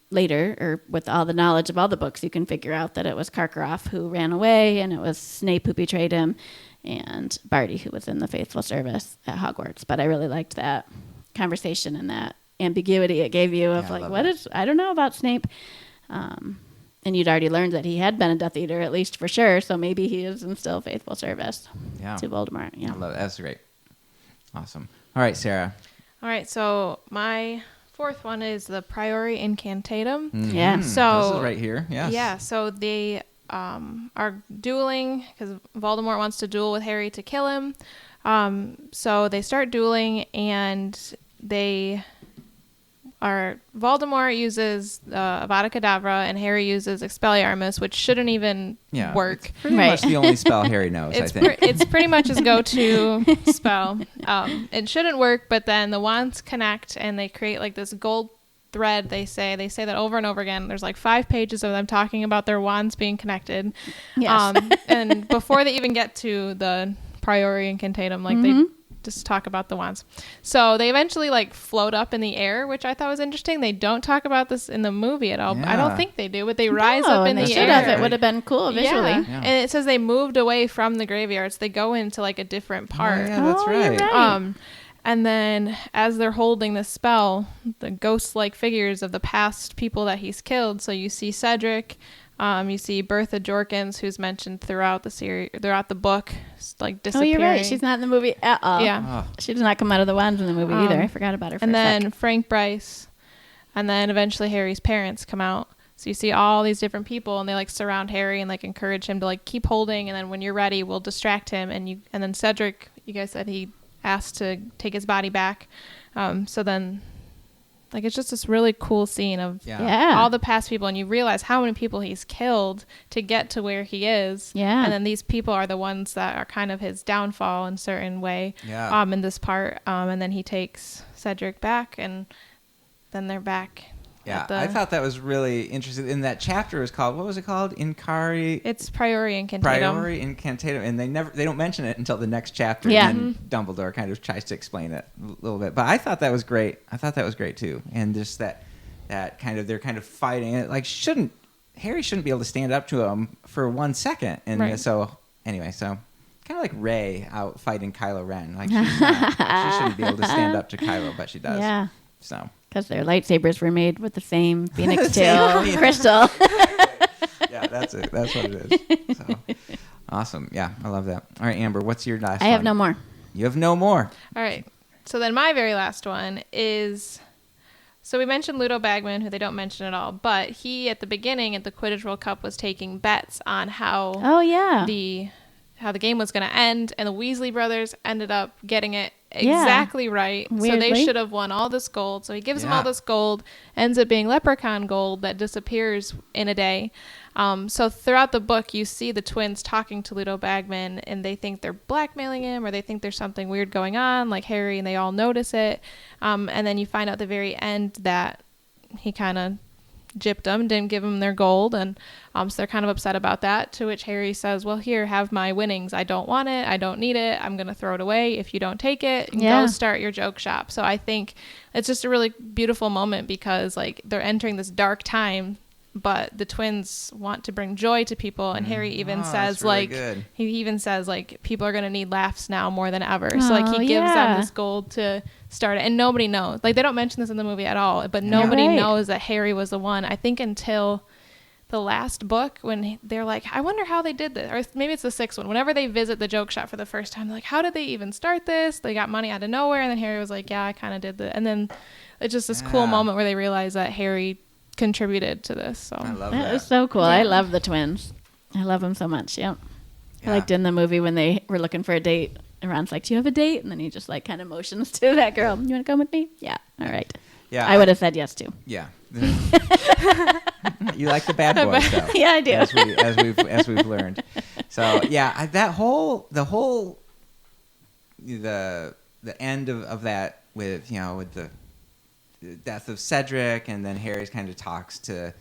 Speaker 2: Later, or with all the knowledge of all the books, you can figure out that it was Karkaroff who ran away, and it was Snape who betrayed him, and Barty who was in the faithful service at Hogwarts. But I really liked that conversation and that ambiguity it gave you of I don't know about Snape. And you'd already learned that he had been a Death Eater, at least for sure, so maybe he is in still faithful service to Voldemort. Yeah,
Speaker 1: I love it. That's great. Awesome. All right, Sarah.
Speaker 3: All right, so my 4th one is the Priori Incantatem.
Speaker 1: Mm-hmm.
Speaker 2: Yeah.
Speaker 3: So
Speaker 1: this is right here. Yes.
Speaker 3: Yeah. So they are dueling because Voldemort wants to duel with Harry to kill him. So they start dueling, and Voldemort uses Avada Kedavra, and Harry uses Expelliarmus, which shouldn't even work.
Speaker 1: It's pretty much the only spell Harry knows, I think.
Speaker 3: It's pretty much his go-to spell. It shouldn't work, but then the wands connect, and they create like this gold thread. They say that over and over again. There's like 5 pages of them talking about their wands being connected.
Speaker 2: Yes.
Speaker 3: And before they even get to the Priori Incantatem, they just talk about the wands. So they eventually float up in the air, which I thought was interesting. They don't talk about this in the movie at all.
Speaker 1: Yeah.
Speaker 3: I don't think they do, but they rise up in the
Speaker 2: should
Speaker 3: air.
Speaker 2: have. It would have been cool visually.
Speaker 3: Yeah. And it says they moved away from the graveyards. They go into a different part.
Speaker 1: Oh, yeah, that's right.
Speaker 2: You're right.
Speaker 3: And then as they're holding the spell, the ghost-like figures of the past people that he's killed. So you see Cedric, you see Bertha Jorkins, who's mentioned throughout the series, throughout the book, disappearing.
Speaker 2: Oh, you're right. She's not in the movie at all.
Speaker 3: Yeah.
Speaker 2: She does not come out of the wands in the movie either. I forgot about her for a
Speaker 3: then
Speaker 2: sec.
Speaker 3: Frank Bryce, and then eventually Harry's parents come out. So you see all these different people, and they surround Harry and encourage him to keep holding, and then when you're ready, we'll distract him. And then Cedric, you guys said he asked to take his body back. So then it's just this really cool scene of all the past people, and you realize how many people he's killed to get to where he is.
Speaker 2: Yeah.
Speaker 3: And then these people are the ones that are kind of his downfall in a certain way.
Speaker 1: Yeah.
Speaker 3: In this part. And then he takes Cedric back, and then they're back.
Speaker 1: Yeah, I thought that was really interesting. And that chapter is called, what was it called?
Speaker 3: It's Priori Incantatem.
Speaker 1: Priori Incantatem, and they don't mention it until the next chapter.
Speaker 2: Yeah.
Speaker 1: And then Dumbledore kind of tries to explain it a little bit. But I thought that was great. I thought that was great too. And just that kind of, they're kind of fighting it. Harry shouldn't be able to stand up to him for 1 second. And
Speaker 3: Right.
Speaker 1: so anyway, so kind of like Rey out fighting Kylo Ren. Like she shouldn't be able to stand up to Kylo, but she does.
Speaker 2: Yeah.
Speaker 1: So
Speaker 2: Because their lightsabers were made with the same phoenix
Speaker 1: Same
Speaker 2: tail
Speaker 1: phoenix.
Speaker 2: crystal.
Speaker 1: yeah, that's it. That's what it is. So awesome. Yeah, I love that. All right, Amber, what's your last
Speaker 2: I have
Speaker 1: one?
Speaker 2: no more.
Speaker 1: You have no more.
Speaker 3: All right. So then my very last one is, so we mentioned Ludo Bagman, who they don't mention at all, but he at the beginning at the Quidditch World Cup was taking bets on how
Speaker 2: Oh, yeah.
Speaker 3: the game was going to end, and the Weasley brothers ended up getting it
Speaker 2: Yeah.
Speaker 3: exactly right. So
Speaker 2: Weirdly.
Speaker 3: they should have won all this gold. So he gives them all
Speaker 1: Yeah.
Speaker 3: this gold, ends up being leprechaun gold that disappears in a day. So throughout the book, you see the twins talking to Ludo Bagman, and they think they're blackmailing him, or they think there's something weird going on, like Harry, and they all notice it. And then you find out at the very end that he kind of gypped them, didn't give them their gold, and so they're kind of upset about that, to which Harry says, well, here, have my winnings. I don't want it. I don't need it. I'm going to throw it away. If you don't take it,
Speaker 2: Yeah.
Speaker 3: go start your joke shop. So I think it's just a really beautiful moment, because like they're entering this dark time, but the twins want to bring joy to people, and Harry even
Speaker 1: Oh,
Speaker 3: says
Speaker 1: that's really
Speaker 3: like
Speaker 1: good.
Speaker 3: he even says like people are going to need laughs now more than ever. So like
Speaker 2: Oh,
Speaker 3: he gives
Speaker 2: yeah.
Speaker 3: them this gold to start it, and nobody knows. Like they don't mention this in the movie at all, but nobody
Speaker 2: right.
Speaker 3: knows that Harry was the one. I think until the last book, when they're like, I wonder how they did this, or maybe it's the sixth one. Whenever they visit the joke shop for the first time, they're like, how did they even start this? They got money out of nowhere, and then Harry was like, yeah, I kind of did that. And then it's just this cool
Speaker 1: Yeah.
Speaker 3: moment where they realize that Harry contributed to this. So
Speaker 1: I love
Speaker 2: That
Speaker 1: that.
Speaker 2: was so cool. I
Speaker 3: Yeah.
Speaker 2: love the twins. I love them so much. Yep.
Speaker 1: Yeah.
Speaker 2: I liked in the movie when they were looking for a date. And Ron's like, do you have a date? And then he just like kind of motions to that girl. You want to come with me? Yeah. All right.
Speaker 1: Yeah,
Speaker 2: I would have said yes too.
Speaker 1: Yeah. You like the bad boys, though.
Speaker 2: Yeah, I do.
Speaker 1: As we've learned. So yeah, the end of that with the death of Cedric, and then Harry's kind of talks to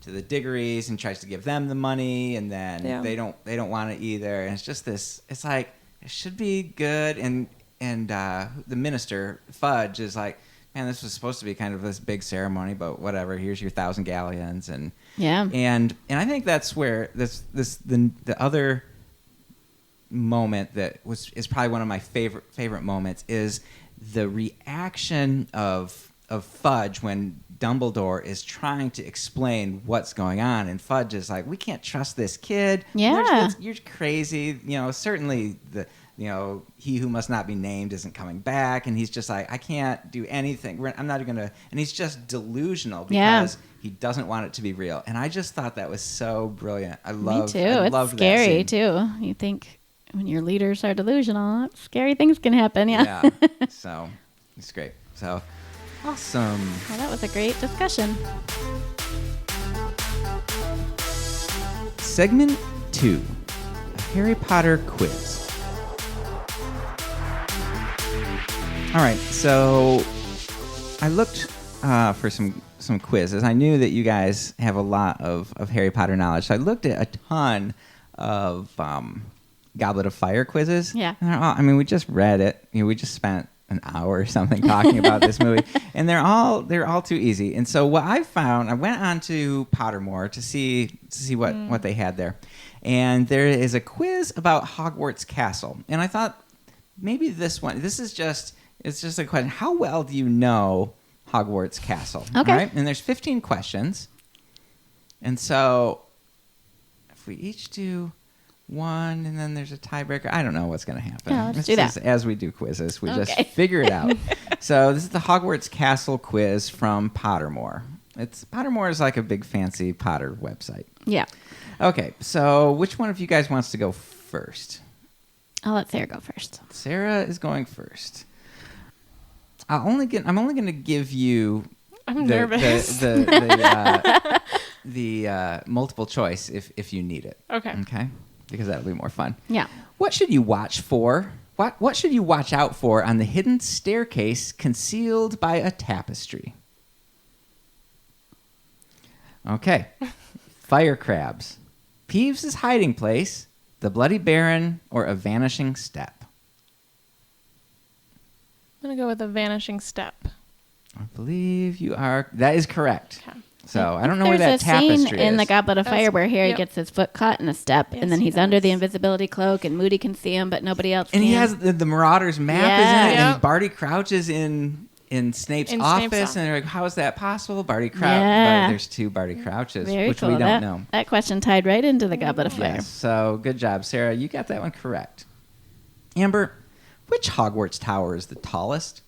Speaker 1: the Diggories and tries to give them the money, and then
Speaker 3: Yeah.
Speaker 1: they don't want it either, and it's just this. It's like it should be good, and the minister Fudge is like, man, this was supposed to be kind of this big ceremony, but whatever. Here's your 1,000 galleons, and
Speaker 2: Yeah.
Speaker 1: and I think that's where the other moment that is probably one of my favorite moments is the reaction of Fudge when Dumbledore is trying to explain what's going on, and Fudge is like, we can't trust this kid.
Speaker 2: Yeah.
Speaker 1: You're crazy. Certainly he who must not be named isn't coming back, and he's just like, I can't do anything. I'm not even gonna. And he's just delusional
Speaker 2: Yeah.
Speaker 1: because he doesn't want it to be real. And I just thought that was so brilliant.
Speaker 2: Me too.
Speaker 1: I
Speaker 2: It's
Speaker 1: loved that
Speaker 2: scary
Speaker 1: scene.
Speaker 2: too. You think when your leaders are delusional, scary things can happen. Yeah.
Speaker 1: Yeah. So it's great. So awesome.
Speaker 2: Well, that was a great discussion.
Speaker 1: Segment 2, a Harry Potter quiz. All right, so I looked for some quizzes. I knew that you guys have a lot of Harry Potter knowledge, so I looked at a ton of Goblet of Fire quizzes.
Speaker 2: Yeah.
Speaker 1: And we just read it. We just spent an hour or something talking about this movie, and they're all too easy. And so what I found, I went on to Pottermore to see what they had there, and there is a quiz about Hogwarts Castle, and I thought maybe this is just a question: how well do you know Hogwarts Castle?
Speaker 2: Okay.
Speaker 1: All right? And there's 15 questions, and so if we each do one, and then there's a tiebreaker. I don't know what's going to happen.
Speaker 2: Yeah, let's
Speaker 1: This
Speaker 2: do that.
Speaker 1: is as we do quizzes. We just
Speaker 2: Okay.
Speaker 1: figure it out. So this is the Hogwarts Castle quiz from Pottermore. Pottermore is like a big fancy Potter website.
Speaker 2: Yeah.
Speaker 1: Okay, so which one of you guys wants to go first?
Speaker 2: I'll let Sarah go first.
Speaker 1: Sarah is going first. I'm only going to give you
Speaker 3: I'm nervous.
Speaker 1: the multiple choice if you need it.
Speaker 3: Okay.
Speaker 1: Okay. Because that'll be more fun.
Speaker 2: Yeah.
Speaker 1: What should you watch for? What should you watch out for on the hidden staircase concealed by a tapestry? Okay. Fire crabs, Peeves' hiding place, the Bloody Baron, or a vanishing step?
Speaker 3: I'm going to go with a vanishing step.
Speaker 1: I believe you are. That is correct.
Speaker 3: Okay.
Speaker 1: So I don't know where that
Speaker 2: There's a scene
Speaker 1: tapestry
Speaker 2: in
Speaker 1: is.
Speaker 2: the Goblet of Fire where Harry
Speaker 3: yep.
Speaker 2: gets his foot caught in a step,
Speaker 3: Yes,
Speaker 2: and then
Speaker 3: he
Speaker 2: he's under the
Speaker 3: does.
Speaker 2: invisibility cloak, and Moody can see him, but nobody else
Speaker 1: And
Speaker 2: can.
Speaker 1: he has the Marauders map
Speaker 2: Yeah.
Speaker 1: is in it,
Speaker 3: Yep.
Speaker 1: and Barty Crouch is in Snape's office, and they're like, "How is that possible?" Barty Crouch.
Speaker 2: Yeah.
Speaker 1: But there's 2 Barty Crouches,
Speaker 2: Very
Speaker 1: which
Speaker 2: cool.
Speaker 1: we don't
Speaker 2: that,
Speaker 1: know.
Speaker 2: That question tied right into the Goblet of Fire.
Speaker 1: Yes. So good job, Sarah. You got that one correct. Amber, which Hogwarts tower is the tallest?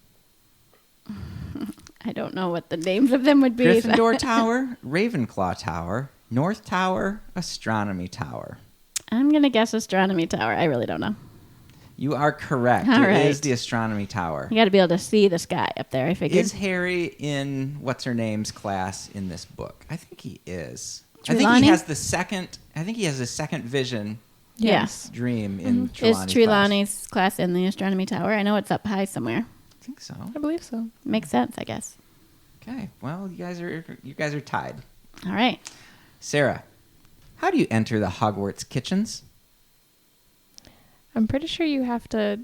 Speaker 2: I don't know what the names of them would be.
Speaker 1: Gryffindor Tower, Ravenclaw Tower, North Tower, Astronomy Tower.
Speaker 2: I'm going to guess Astronomy Tower. I really don't know.
Speaker 1: You are correct.
Speaker 2: All
Speaker 1: It is
Speaker 2: right.
Speaker 1: the Astronomy Tower.
Speaker 2: You got to be able to see the sky up there, I figured.
Speaker 1: Is Harry in what's-her-name's class in this book? I think he is. I think
Speaker 2: Trelawney?
Speaker 1: he has the second vision
Speaker 2: Yes.
Speaker 1: dream in
Speaker 2: Is
Speaker 1: Trelawney's class.
Speaker 2: Trelawney's class in the Astronomy Tower? I know it's up high somewhere.
Speaker 1: I think so.
Speaker 3: I believe so.
Speaker 2: Makes sense, I guess.
Speaker 1: Okay. Well, you guys are tied.
Speaker 2: All right.
Speaker 1: Sarah, how do you enter the Hogwarts kitchens?
Speaker 3: I'm pretty sure you have to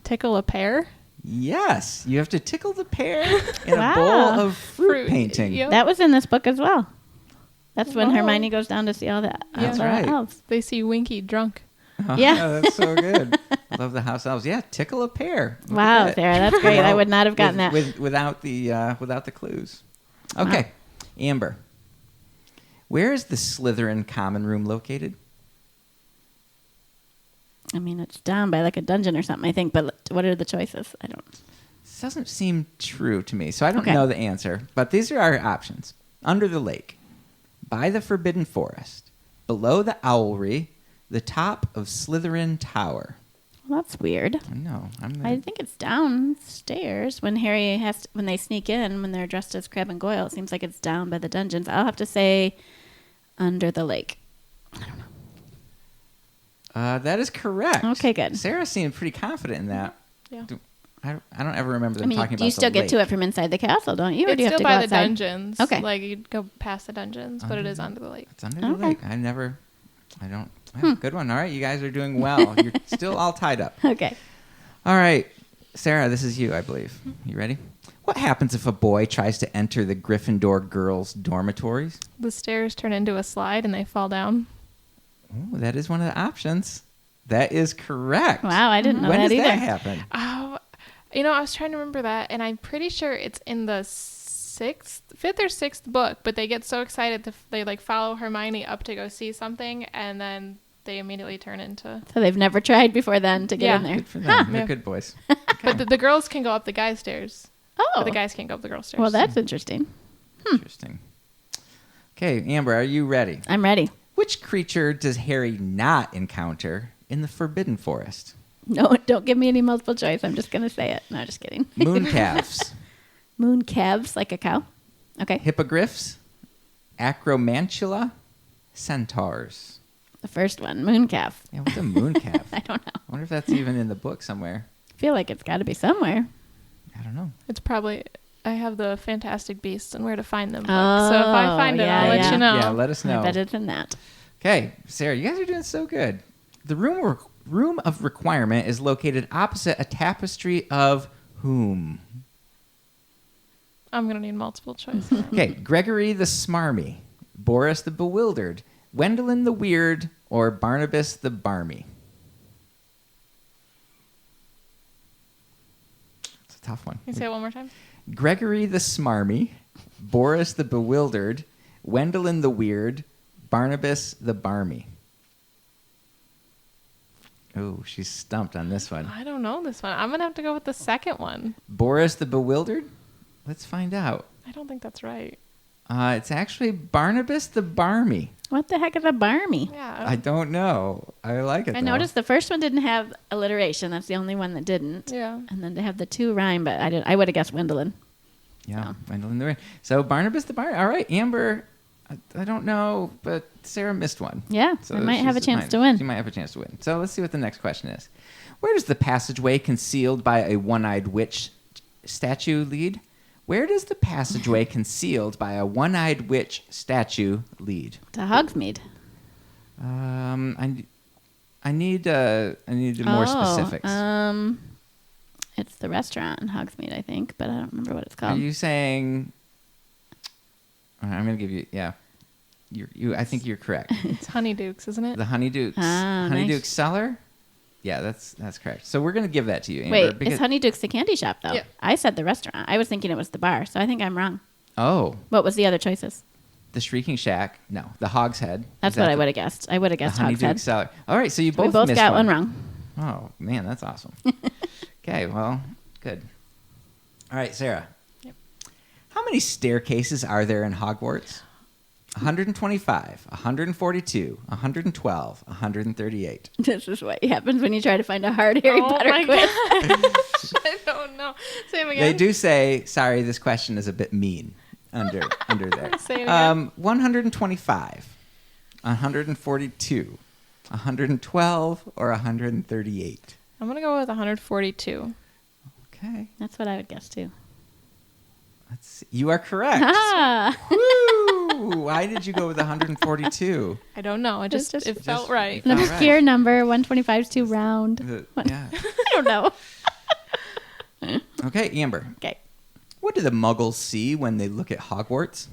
Speaker 3: tickle a pear.
Speaker 1: Yes, you have to tickle the pear in a
Speaker 2: Wow.
Speaker 1: bowl of fruit
Speaker 3: Fruit,
Speaker 1: painting.
Speaker 3: yep.
Speaker 2: That was in this book as well. That's when
Speaker 3: Oh.
Speaker 2: Hermione goes down to see all the
Speaker 1: That's
Speaker 2: the
Speaker 1: right.
Speaker 2: elves.
Speaker 3: They see Winky drunk.
Speaker 1: Oh,
Speaker 2: Yeah.
Speaker 1: that's so good. Love the house elves. Yeah, tickle a pear. Look
Speaker 2: Wow,
Speaker 1: at that.
Speaker 2: Sarah, that's great. I would not have gotten that.
Speaker 1: without the clues. Okay, Amber. Where is the Slytherin common room located?
Speaker 2: I mean, it's down by like a dungeon or something, I think. But what are the choices? I don't.
Speaker 1: This doesn't seem true to me, so I don't
Speaker 2: Okay.
Speaker 1: know the answer. But these are our options: under the lake, by the Forbidden Forest, below the Owlry, the top of Slytherin Tower.
Speaker 2: Well, that's weird.
Speaker 1: I know.
Speaker 2: I think it's downstairs when Harry when they sneak in when they're dressed as Crabbe and Goyle. It seems like it's down by the dungeons. I'll have to say under the lake.
Speaker 1: That is correct.
Speaker 2: Okay, good.
Speaker 1: Sarah seemed pretty confident in that.
Speaker 3: Yeah.
Speaker 1: I don't ever remember
Speaker 2: I
Speaker 1: them
Speaker 2: mean,
Speaker 1: talking about
Speaker 2: you still
Speaker 1: the
Speaker 2: get
Speaker 1: lake.
Speaker 2: to it from inside the castle, don't you? Or
Speaker 3: It's
Speaker 2: do you have
Speaker 3: still
Speaker 2: to
Speaker 3: by
Speaker 2: go
Speaker 3: the
Speaker 2: outside?
Speaker 3: dungeons.
Speaker 2: Okay.
Speaker 3: Like you'd go past the dungeons, but it is under the lake.
Speaker 1: It's under the
Speaker 2: Okay.
Speaker 1: lake. I don't. Yeah, good one. All right, you guys are doing well. You're still all tied up.
Speaker 2: Okay.
Speaker 1: All right, Sarah, this is you, I believe. You ready? What happens if a boy tries to enter the Gryffindor girls' dormitories?
Speaker 3: The stairs turn into a slide and they fall down.
Speaker 1: Oh, that is one of the options. That is correct.
Speaker 2: Wow, I didn't know
Speaker 1: when
Speaker 2: that
Speaker 1: does
Speaker 2: either.
Speaker 1: that happen?
Speaker 3: Oh, I was trying to remember that, and I'm pretty sure it's in the fifth or sixth book. But they get so excited they like follow Hermione up to go see something, and then they immediately turn into.
Speaker 2: So they've never tried before then to get
Speaker 3: Yeah.
Speaker 2: in there.
Speaker 1: Good for them. They're
Speaker 3: Yeah.
Speaker 1: good boys.
Speaker 3: But the girls can go up the guys' stairs.
Speaker 2: Oh,
Speaker 3: But the guys can't go up the girls' stairs.
Speaker 2: well, that's interesting.
Speaker 1: Interesting. Okay, Amber, are you ready?
Speaker 2: I'm ready.
Speaker 1: Which creature does Harry not encounter in the Forbidden Forest?
Speaker 2: No, don't give me any multiple choice. I'm just going to say it. No, just kidding.
Speaker 1: Mooncalves,
Speaker 2: Moon calves like a cow. Okay.
Speaker 1: hippogriffs, acromantula, centaurs.
Speaker 2: The first one, moon calf.
Speaker 1: Yeah, what's a mooncalf?
Speaker 2: I don't know.
Speaker 1: I wonder if that's even in the book somewhere.
Speaker 2: I feel like it's got to be somewhere.
Speaker 1: I don't know.
Speaker 3: It's probably. I have the Fantastic Beasts and Where to Find Them book.
Speaker 2: Oh,
Speaker 3: So if I find it,
Speaker 2: yeah,
Speaker 3: I'll let
Speaker 2: yeah.
Speaker 3: you know.
Speaker 1: Yeah, let us know.
Speaker 2: I bet it's in that.
Speaker 1: Okay, Sarah, you guys are doing so good. The room of requirement is located opposite a tapestry of whom?
Speaker 3: I'm gonna need multiple choice.
Speaker 1: Okay, Gregory the Smarmy, Boris the Bewildered, Gwendolyn the Weird, or Barnabas the Barmy. It's a tough one.
Speaker 3: Can you say it one more time?
Speaker 1: Gregory the Smarmy, Boris the Bewildered, Gwendolyn the Weird, Barnabas the Barmy. Oh, she's stumped on this one.
Speaker 3: I don't know this one. I'm gonna have to go with the second one.
Speaker 1: Boris the Bewildered? Let's find out.
Speaker 3: I don't think that's right.
Speaker 1: It's actually Barnabas the Barmy.
Speaker 2: What the heck is a barmy?
Speaker 3: Yeah.
Speaker 1: I don't know. I like it.
Speaker 2: I
Speaker 1: though.
Speaker 2: noticed the first one didn't have alliteration. That's the only one that didn't.
Speaker 3: Yeah.
Speaker 2: And then they have the two rhyme, but I would have guessed Gwendolyn.
Speaker 1: Yeah, Gwendolyn the Weird. So Barnabas the Barmy. All right, Amber. I don't know, but Sarah missed one.
Speaker 2: Yeah,
Speaker 1: So
Speaker 2: I might have a
Speaker 1: she's-
Speaker 2: chance to win.
Speaker 1: She might have a chance to win. So let's see what the next question is. Where does the passageway concealed by a one-eyed witch statue lead? Where does the passageway concealed by a one-eyed witch statue lead?
Speaker 2: To Hogsmeade.
Speaker 1: I need more specifics.
Speaker 2: It's the restaurant in Hogsmeade, I think, but I don't remember what it's
Speaker 1: Are
Speaker 2: called.
Speaker 1: you saying? All right, I'm going to give you, yeah. I think you're correct.
Speaker 3: It's Honeydukes, isn't it?
Speaker 1: The Honeydukes.
Speaker 2: Ah,
Speaker 1: Honeydukes
Speaker 2: nice.
Speaker 1: cellar? Yeah, that's correct. So we're going to give that to you, Amber.
Speaker 2: Wait,
Speaker 1: because,
Speaker 2: it's Honeydukes the candy shop, though.
Speaker 3: Yeah.
Speaker 2: I said the restaurant. I was thinking it was the bar, so I think I'm wrong.
Speaker 1: Oh,
Speaker 2: What was the other choices?
Speaker 1: the Shrieking Shack. No, the Hog's Head.
Speaker 2: That's
Speaker 1: Is that
Speaker 2: what I
Speaker 1: the-
Speaker 2: would have guessed. I would have
Speaker 1: The
Speaker 2: guessed Hog's Head.
Speaker 1: Honeydukes cellar. All right, so you
Speaker 2: We
Speaker 1: both
Speaker 2: both
Speaker 1: missed
Speaker 2: got one wrong.
Speaker 1: Oh, man, that's awesome. Okay, well, good. All right, Sarah.
Speaker 3: Yep.
Speaker 1: How many staircases are there in Hogwarts? 125, 142, 112, 138.
Speaker 2: This is what happens when you try to find a hard Harry
Speaker 3: Oh
Speaker 2: Potter
Speaker 3: my
Speaker 2: quiz.
Speaker 3: I don't know. Say them again.
Speaker 1: They do say, sorry, this question is a bit mean under there.
Speaker 3: Say it again.
Speaker 1: 125, 142, 112, or 138.
Speaker 3: I'm going to go with 142.
Speaker 1: Okay,
Speaker 2: That's what I would guess, too.
Speaker 1: let's see. You are correct.
Speaker 2: Ah.
Speaker 1: Woo! Why did you go with 142?
Speaker 3: I don't know. It just,
Speaker 2: Just-
Speaker 3: it felt
Speaker 1: just-
Speaker 3: right.
Speaker 2: An
Speaker 1: All
Speaker 2: obscure
Speaker 1: right.
Speaker 2: number. 125 is too round.
Speaker 1: Yeah.
Speaker 2: I don't know.
Speaker 1: Okay, Amber.
Speaker 2: Okay.
Speaker 1: What do the Muggles see when they look at Hogwarts?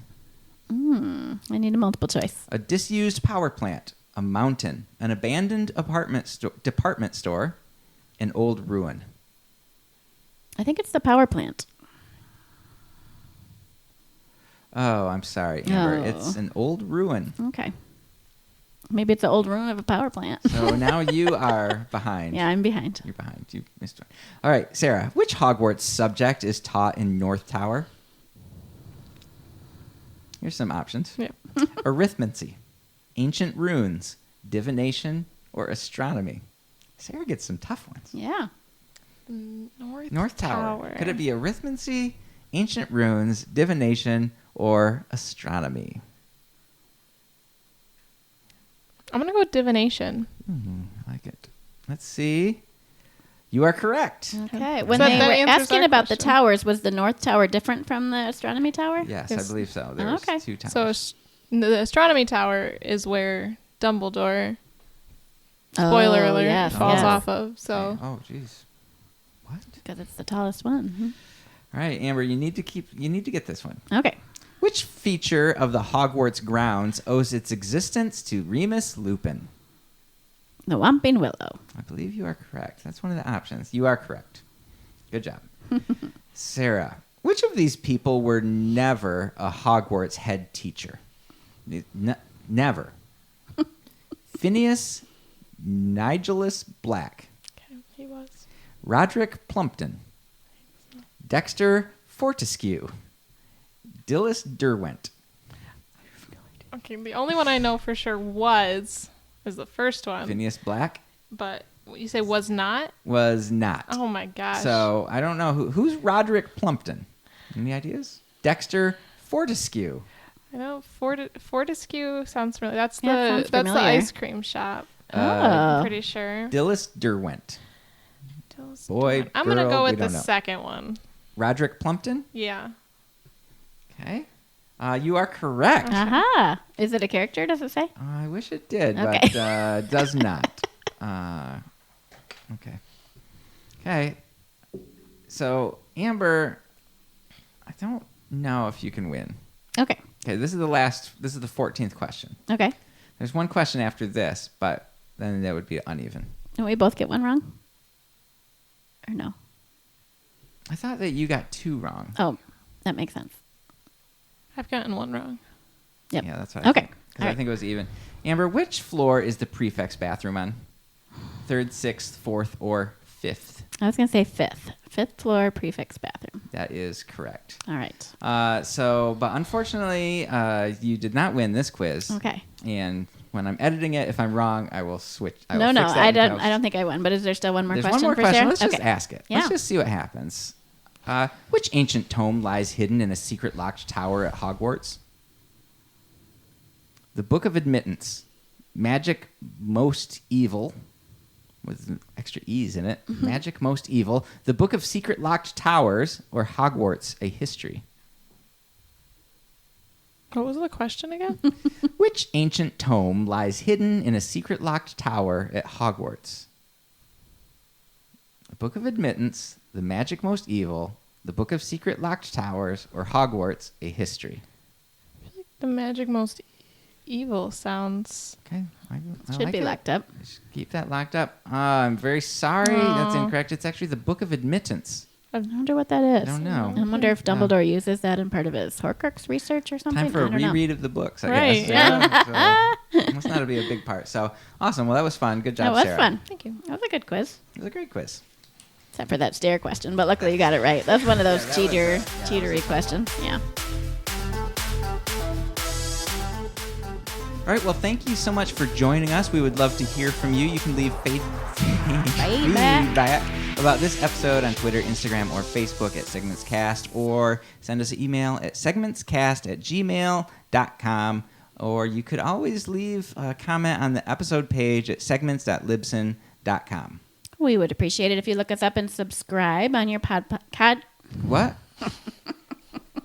Speaker 2: I need a multiple choice.
Speaker 1: A disused power plant, a mountain, an abandoned department store, an old ruin.
Speaker 2: I think it's the power plant.
Speaker 1: Oh, I'm sorry, Amber.
Speaker 2: Oh.
Speaker 1: It's an old ruin.
Speaker 2: Okay. Maybe it's an old ruin of a power plant.
Speaker 1: So now you are behind.
Speaker 2: Yeah, I'm behind.
Speaker 1: You're behind. You missed one. All right, Sarah. Which Hogwarts subject is taught in North Tower? Here's some options.
Speaker 3: Yep.
Speaker 1: Arithmancy, ancient runes, divination, or astronomy. Sarah gets some tough ones.
Speaker 2: Yeah.
Speaker 1: North Tower. Could it be arithmancy, ancient runes, divination, or astronomy?
Speaker 3: I'm going to go with divination.
Speaker 1: I like it. Let's see. You are correct.
Speaker 2: Okay. When
Speaker 3: So
Speaker 2: they
Speaker 3: that
Speaker 2: were
Speaker 3: answers
Speaker 2: asking
Speaker 3: our
Speaker 2: about the
Speaker 3: question.
Speaker 2: towers, was the North Tower different from the astronomy tower?
Speaker 1: Yes,
Speaker 3: Yes.
Speaker 1: I believe so. There was
Speaker 2: Okay.
Speaker 1: 2 towers.
Speaker 3: So the astronomy tower is where Dumbledore, spoiler alert,
Speaker 2: yes,
Speaker 3: falls
Speaker 2: yes.
Speaker 3: off of. So
Speaker 1: Oh, jeez. What?
Speaker 2: Because it's the tallest one.
Speaker 1: All right, Amber, you need to get this one.
Speaker 2: Okay.
Speaker 1: Which feature of the Hogwarts grounds owes its existence to Remus Lupin?
Speaker 2: The Whomping Willow.
Speaker 1: I believe you are correct. That's one of the options. You are correct. Good job. Sarah, which of these people were never a Hogwarts head teacher? Never. Phineas Nigellus Black,
Speaker 3: okay, he was.
Speaker 1: Roderick Plumpton, Dexter Fortescue, Dilys Derwent.
Speaker 3: Okay, the only one I know for sure is the first one.
Speaker 1: Phineas Black
Speaker 3: But you say was not?
Speaker 1: was not.
Speaker 3: Oh my gosh.
Speaker 1: So I don't know who's Roderick Plumpton. Any ideas? Dexter Fortescue.
Speaker 3: I know Fortescue sounds familiar. That's
Speaker 2: Yeah, it
Speaker 3: the
Speaker 2: sounds
Speaker 3: that's the
Speaker 2: familiar.
Speaker 3: ice cream shop.
Speaker 2: Oh.
Speaker 3: I'm pretty sure.
Speaker 1: Dilys Derwent.
Speaker 3: Dilys
Speaker 1: Boy,
Speaker 3: Derwent. I'm gonna
Speaker 1: girl,
Speaker 3: go
Speaker 1: we
Speaker 3: with the
Speaker 1: don't know.
Speaker 3: second one.
Speaker 1: Roderick Plumpton.
Speaker 3: Yeah.
Speaker 1: Okay. You are correct.
Speaker 2: Aha. Is it a character? Does it say?
Speaker 1: I wish it did,
Speaker 2: Okay.
Speaker 1: but does not. Okay. Okay. So, Amber, I don't know if you can win.
Speaker 2: Okay.
Speaker 1: Okay, this is the 14th question.
Speaker 2: Okay.
Speaker 1: There's one question after this, but then that would be uneven.
Speaker 2: And we both get one wrong? Or no?
Speaker 1: I thought that you got 2 wrong.
Speaker 2: Oh, that makes sense.
Speaker 3: I've gotten one wrong.
Speaker 2: Yep.
Speaker 1: Yeah, that's what
Speaker 2: Okay.
Speaker 1: I think. Because
Speaker 2: All
Speaker 1: I
Speaker 2: right.
Speaker 1: think it was even. Amber, which floor is the prefect's bathroom on? 3rd, 6th, 4th, or 5th?
Speaker 2: I was going to say fifth. 5th floor prefix bathroom.
Speaker 1: That is correct.
Speaker 2: All right.
Speaker 1: But unfortunately, you did not win this quiz.
Speaker 2: Okay.
Speaker 1: And when I'm editing it, if I'm wrong, I will switch. I will
Speaker 2: No,
Speaker 1: fix that
Speaker 2: I
Speaker 1: and
Speaker 2: don't.
Speaker 1: post.
Speaker 2: I don't think I won. But is there still one more
Speaker 1: There's
Speaker 2: question
Speaker 1: one more
Speaker 2: for
Speaker 1: question.
Speaker 2: Sarah?
Speaker 1: Let's just
Speaker 2: Okay.
Speaker 1: ask it.
Speaker 2: Yeah.
Speaker 1: Let's just see what happens. Which ancient tome lies hidden in a secret locked tower at Hogwarts? The Book of Admittance, Magic Most Evil, with extra E's in it.
Speaker 2: Mm-hmm.
Speaker 1: Magic Most Evil, The Book of Secret Locked Towers, or Hogwarts, A History.
Speaker 3: What was the question again?
Speaker 1: Which ancient tome lies hidden in a secret locked tower at Hogwarts? The Book of Admittance, The Magic Most Evil, The Book of Secret Locked Towers, or Hogwarts, A History.
Speaker 3: I feel like The magic most evil sounds.
Speaker 1: Okay. I
Speaker 2: Should
Speaker 1: like
Speaker 2: be
Speaker 1: it.
Speaker 2: locked up.
Speaker 1: Just keep that locked up. I'm very sorry. That's incorrect. It's actually the Book of Admittance.
Speaker 2: I wonder what that is.
Speaker 1: I don't know.
Speaker 2: I wonder if Dumbledore uses that in part of his Horcrux research or something.
Speaker 1: Time for
Speaker 2: I
Speaker 1: a
Speaker 2: don't know.
Speaker 1: reread of the books, I
Speaker 3: Right,
Speaker 1: guess. So, must not be a big part. So, awesome. Well, that was fun. Good job,
Speaker 2: That was
Speaker 1: Sarah.
Speaker 2: fun.
Speaker 3: Thank you.
Speaker 2: That was a good quiz.
Speaker 1: It was a great quiz.
Speaker 2: Except for that stare question, but luckily you got it right. That's one of those
Speaker 1: that was
Speaker 2: cheatery questions. Yeah.
Speaker 1: All right. Well, thank you so much for joining us. We would love to hear from you. You can leave feedback about this episode on Twitter, Instagram, or Facebook at SegmentsCast, or send us an email at segmentscast@gmail.com. Or you could always leave a comment on the episode page at segments.libsyn.com.
Speaker 2: We would appreciate it if you look us up and subscribe on your podcast.
Speaker 1: What?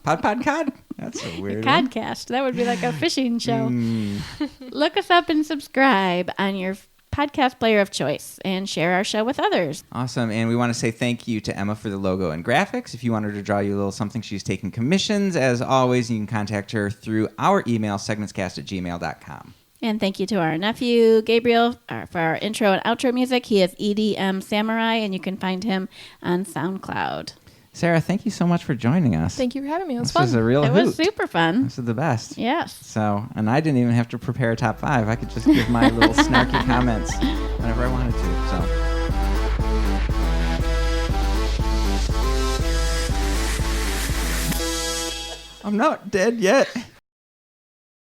Speaker 1: Pod? That's a weird one.
Speaker 2: Podcast. That would be like a fishing show. Look us up and subscribe on your podcast player of choice and share our show with others.
Speaker 1: Awesome. And we want to say thank you to Emma for the logo and graphics. If you want her to draw you a little something, she's taking commissions. As always, you can contact her through our email, segmentscast@gmail.com.
Speaker 2: And thank you to our nephew, Gabriel, for our intro and outro music. He is EDM Samurai, and you can find him on SoundCloud.
Speaker 1: Sarah, thank you so much for joining us.
Speaker 3: Thank you for having me. It was
Speaker 1: This
Speaker 3: fun.
Speaker 1: was a real
Speaker 2: It
Speaker 1: hoot.
Speaker 2: was super fun.
Speaker 1: This is the best.
Speaker 2: Yes.
Speaker 1: So, and I didn't even have to prepare a top 5. I could just give my little snarky comments whenever I wanted to. So, I'm not dead yet.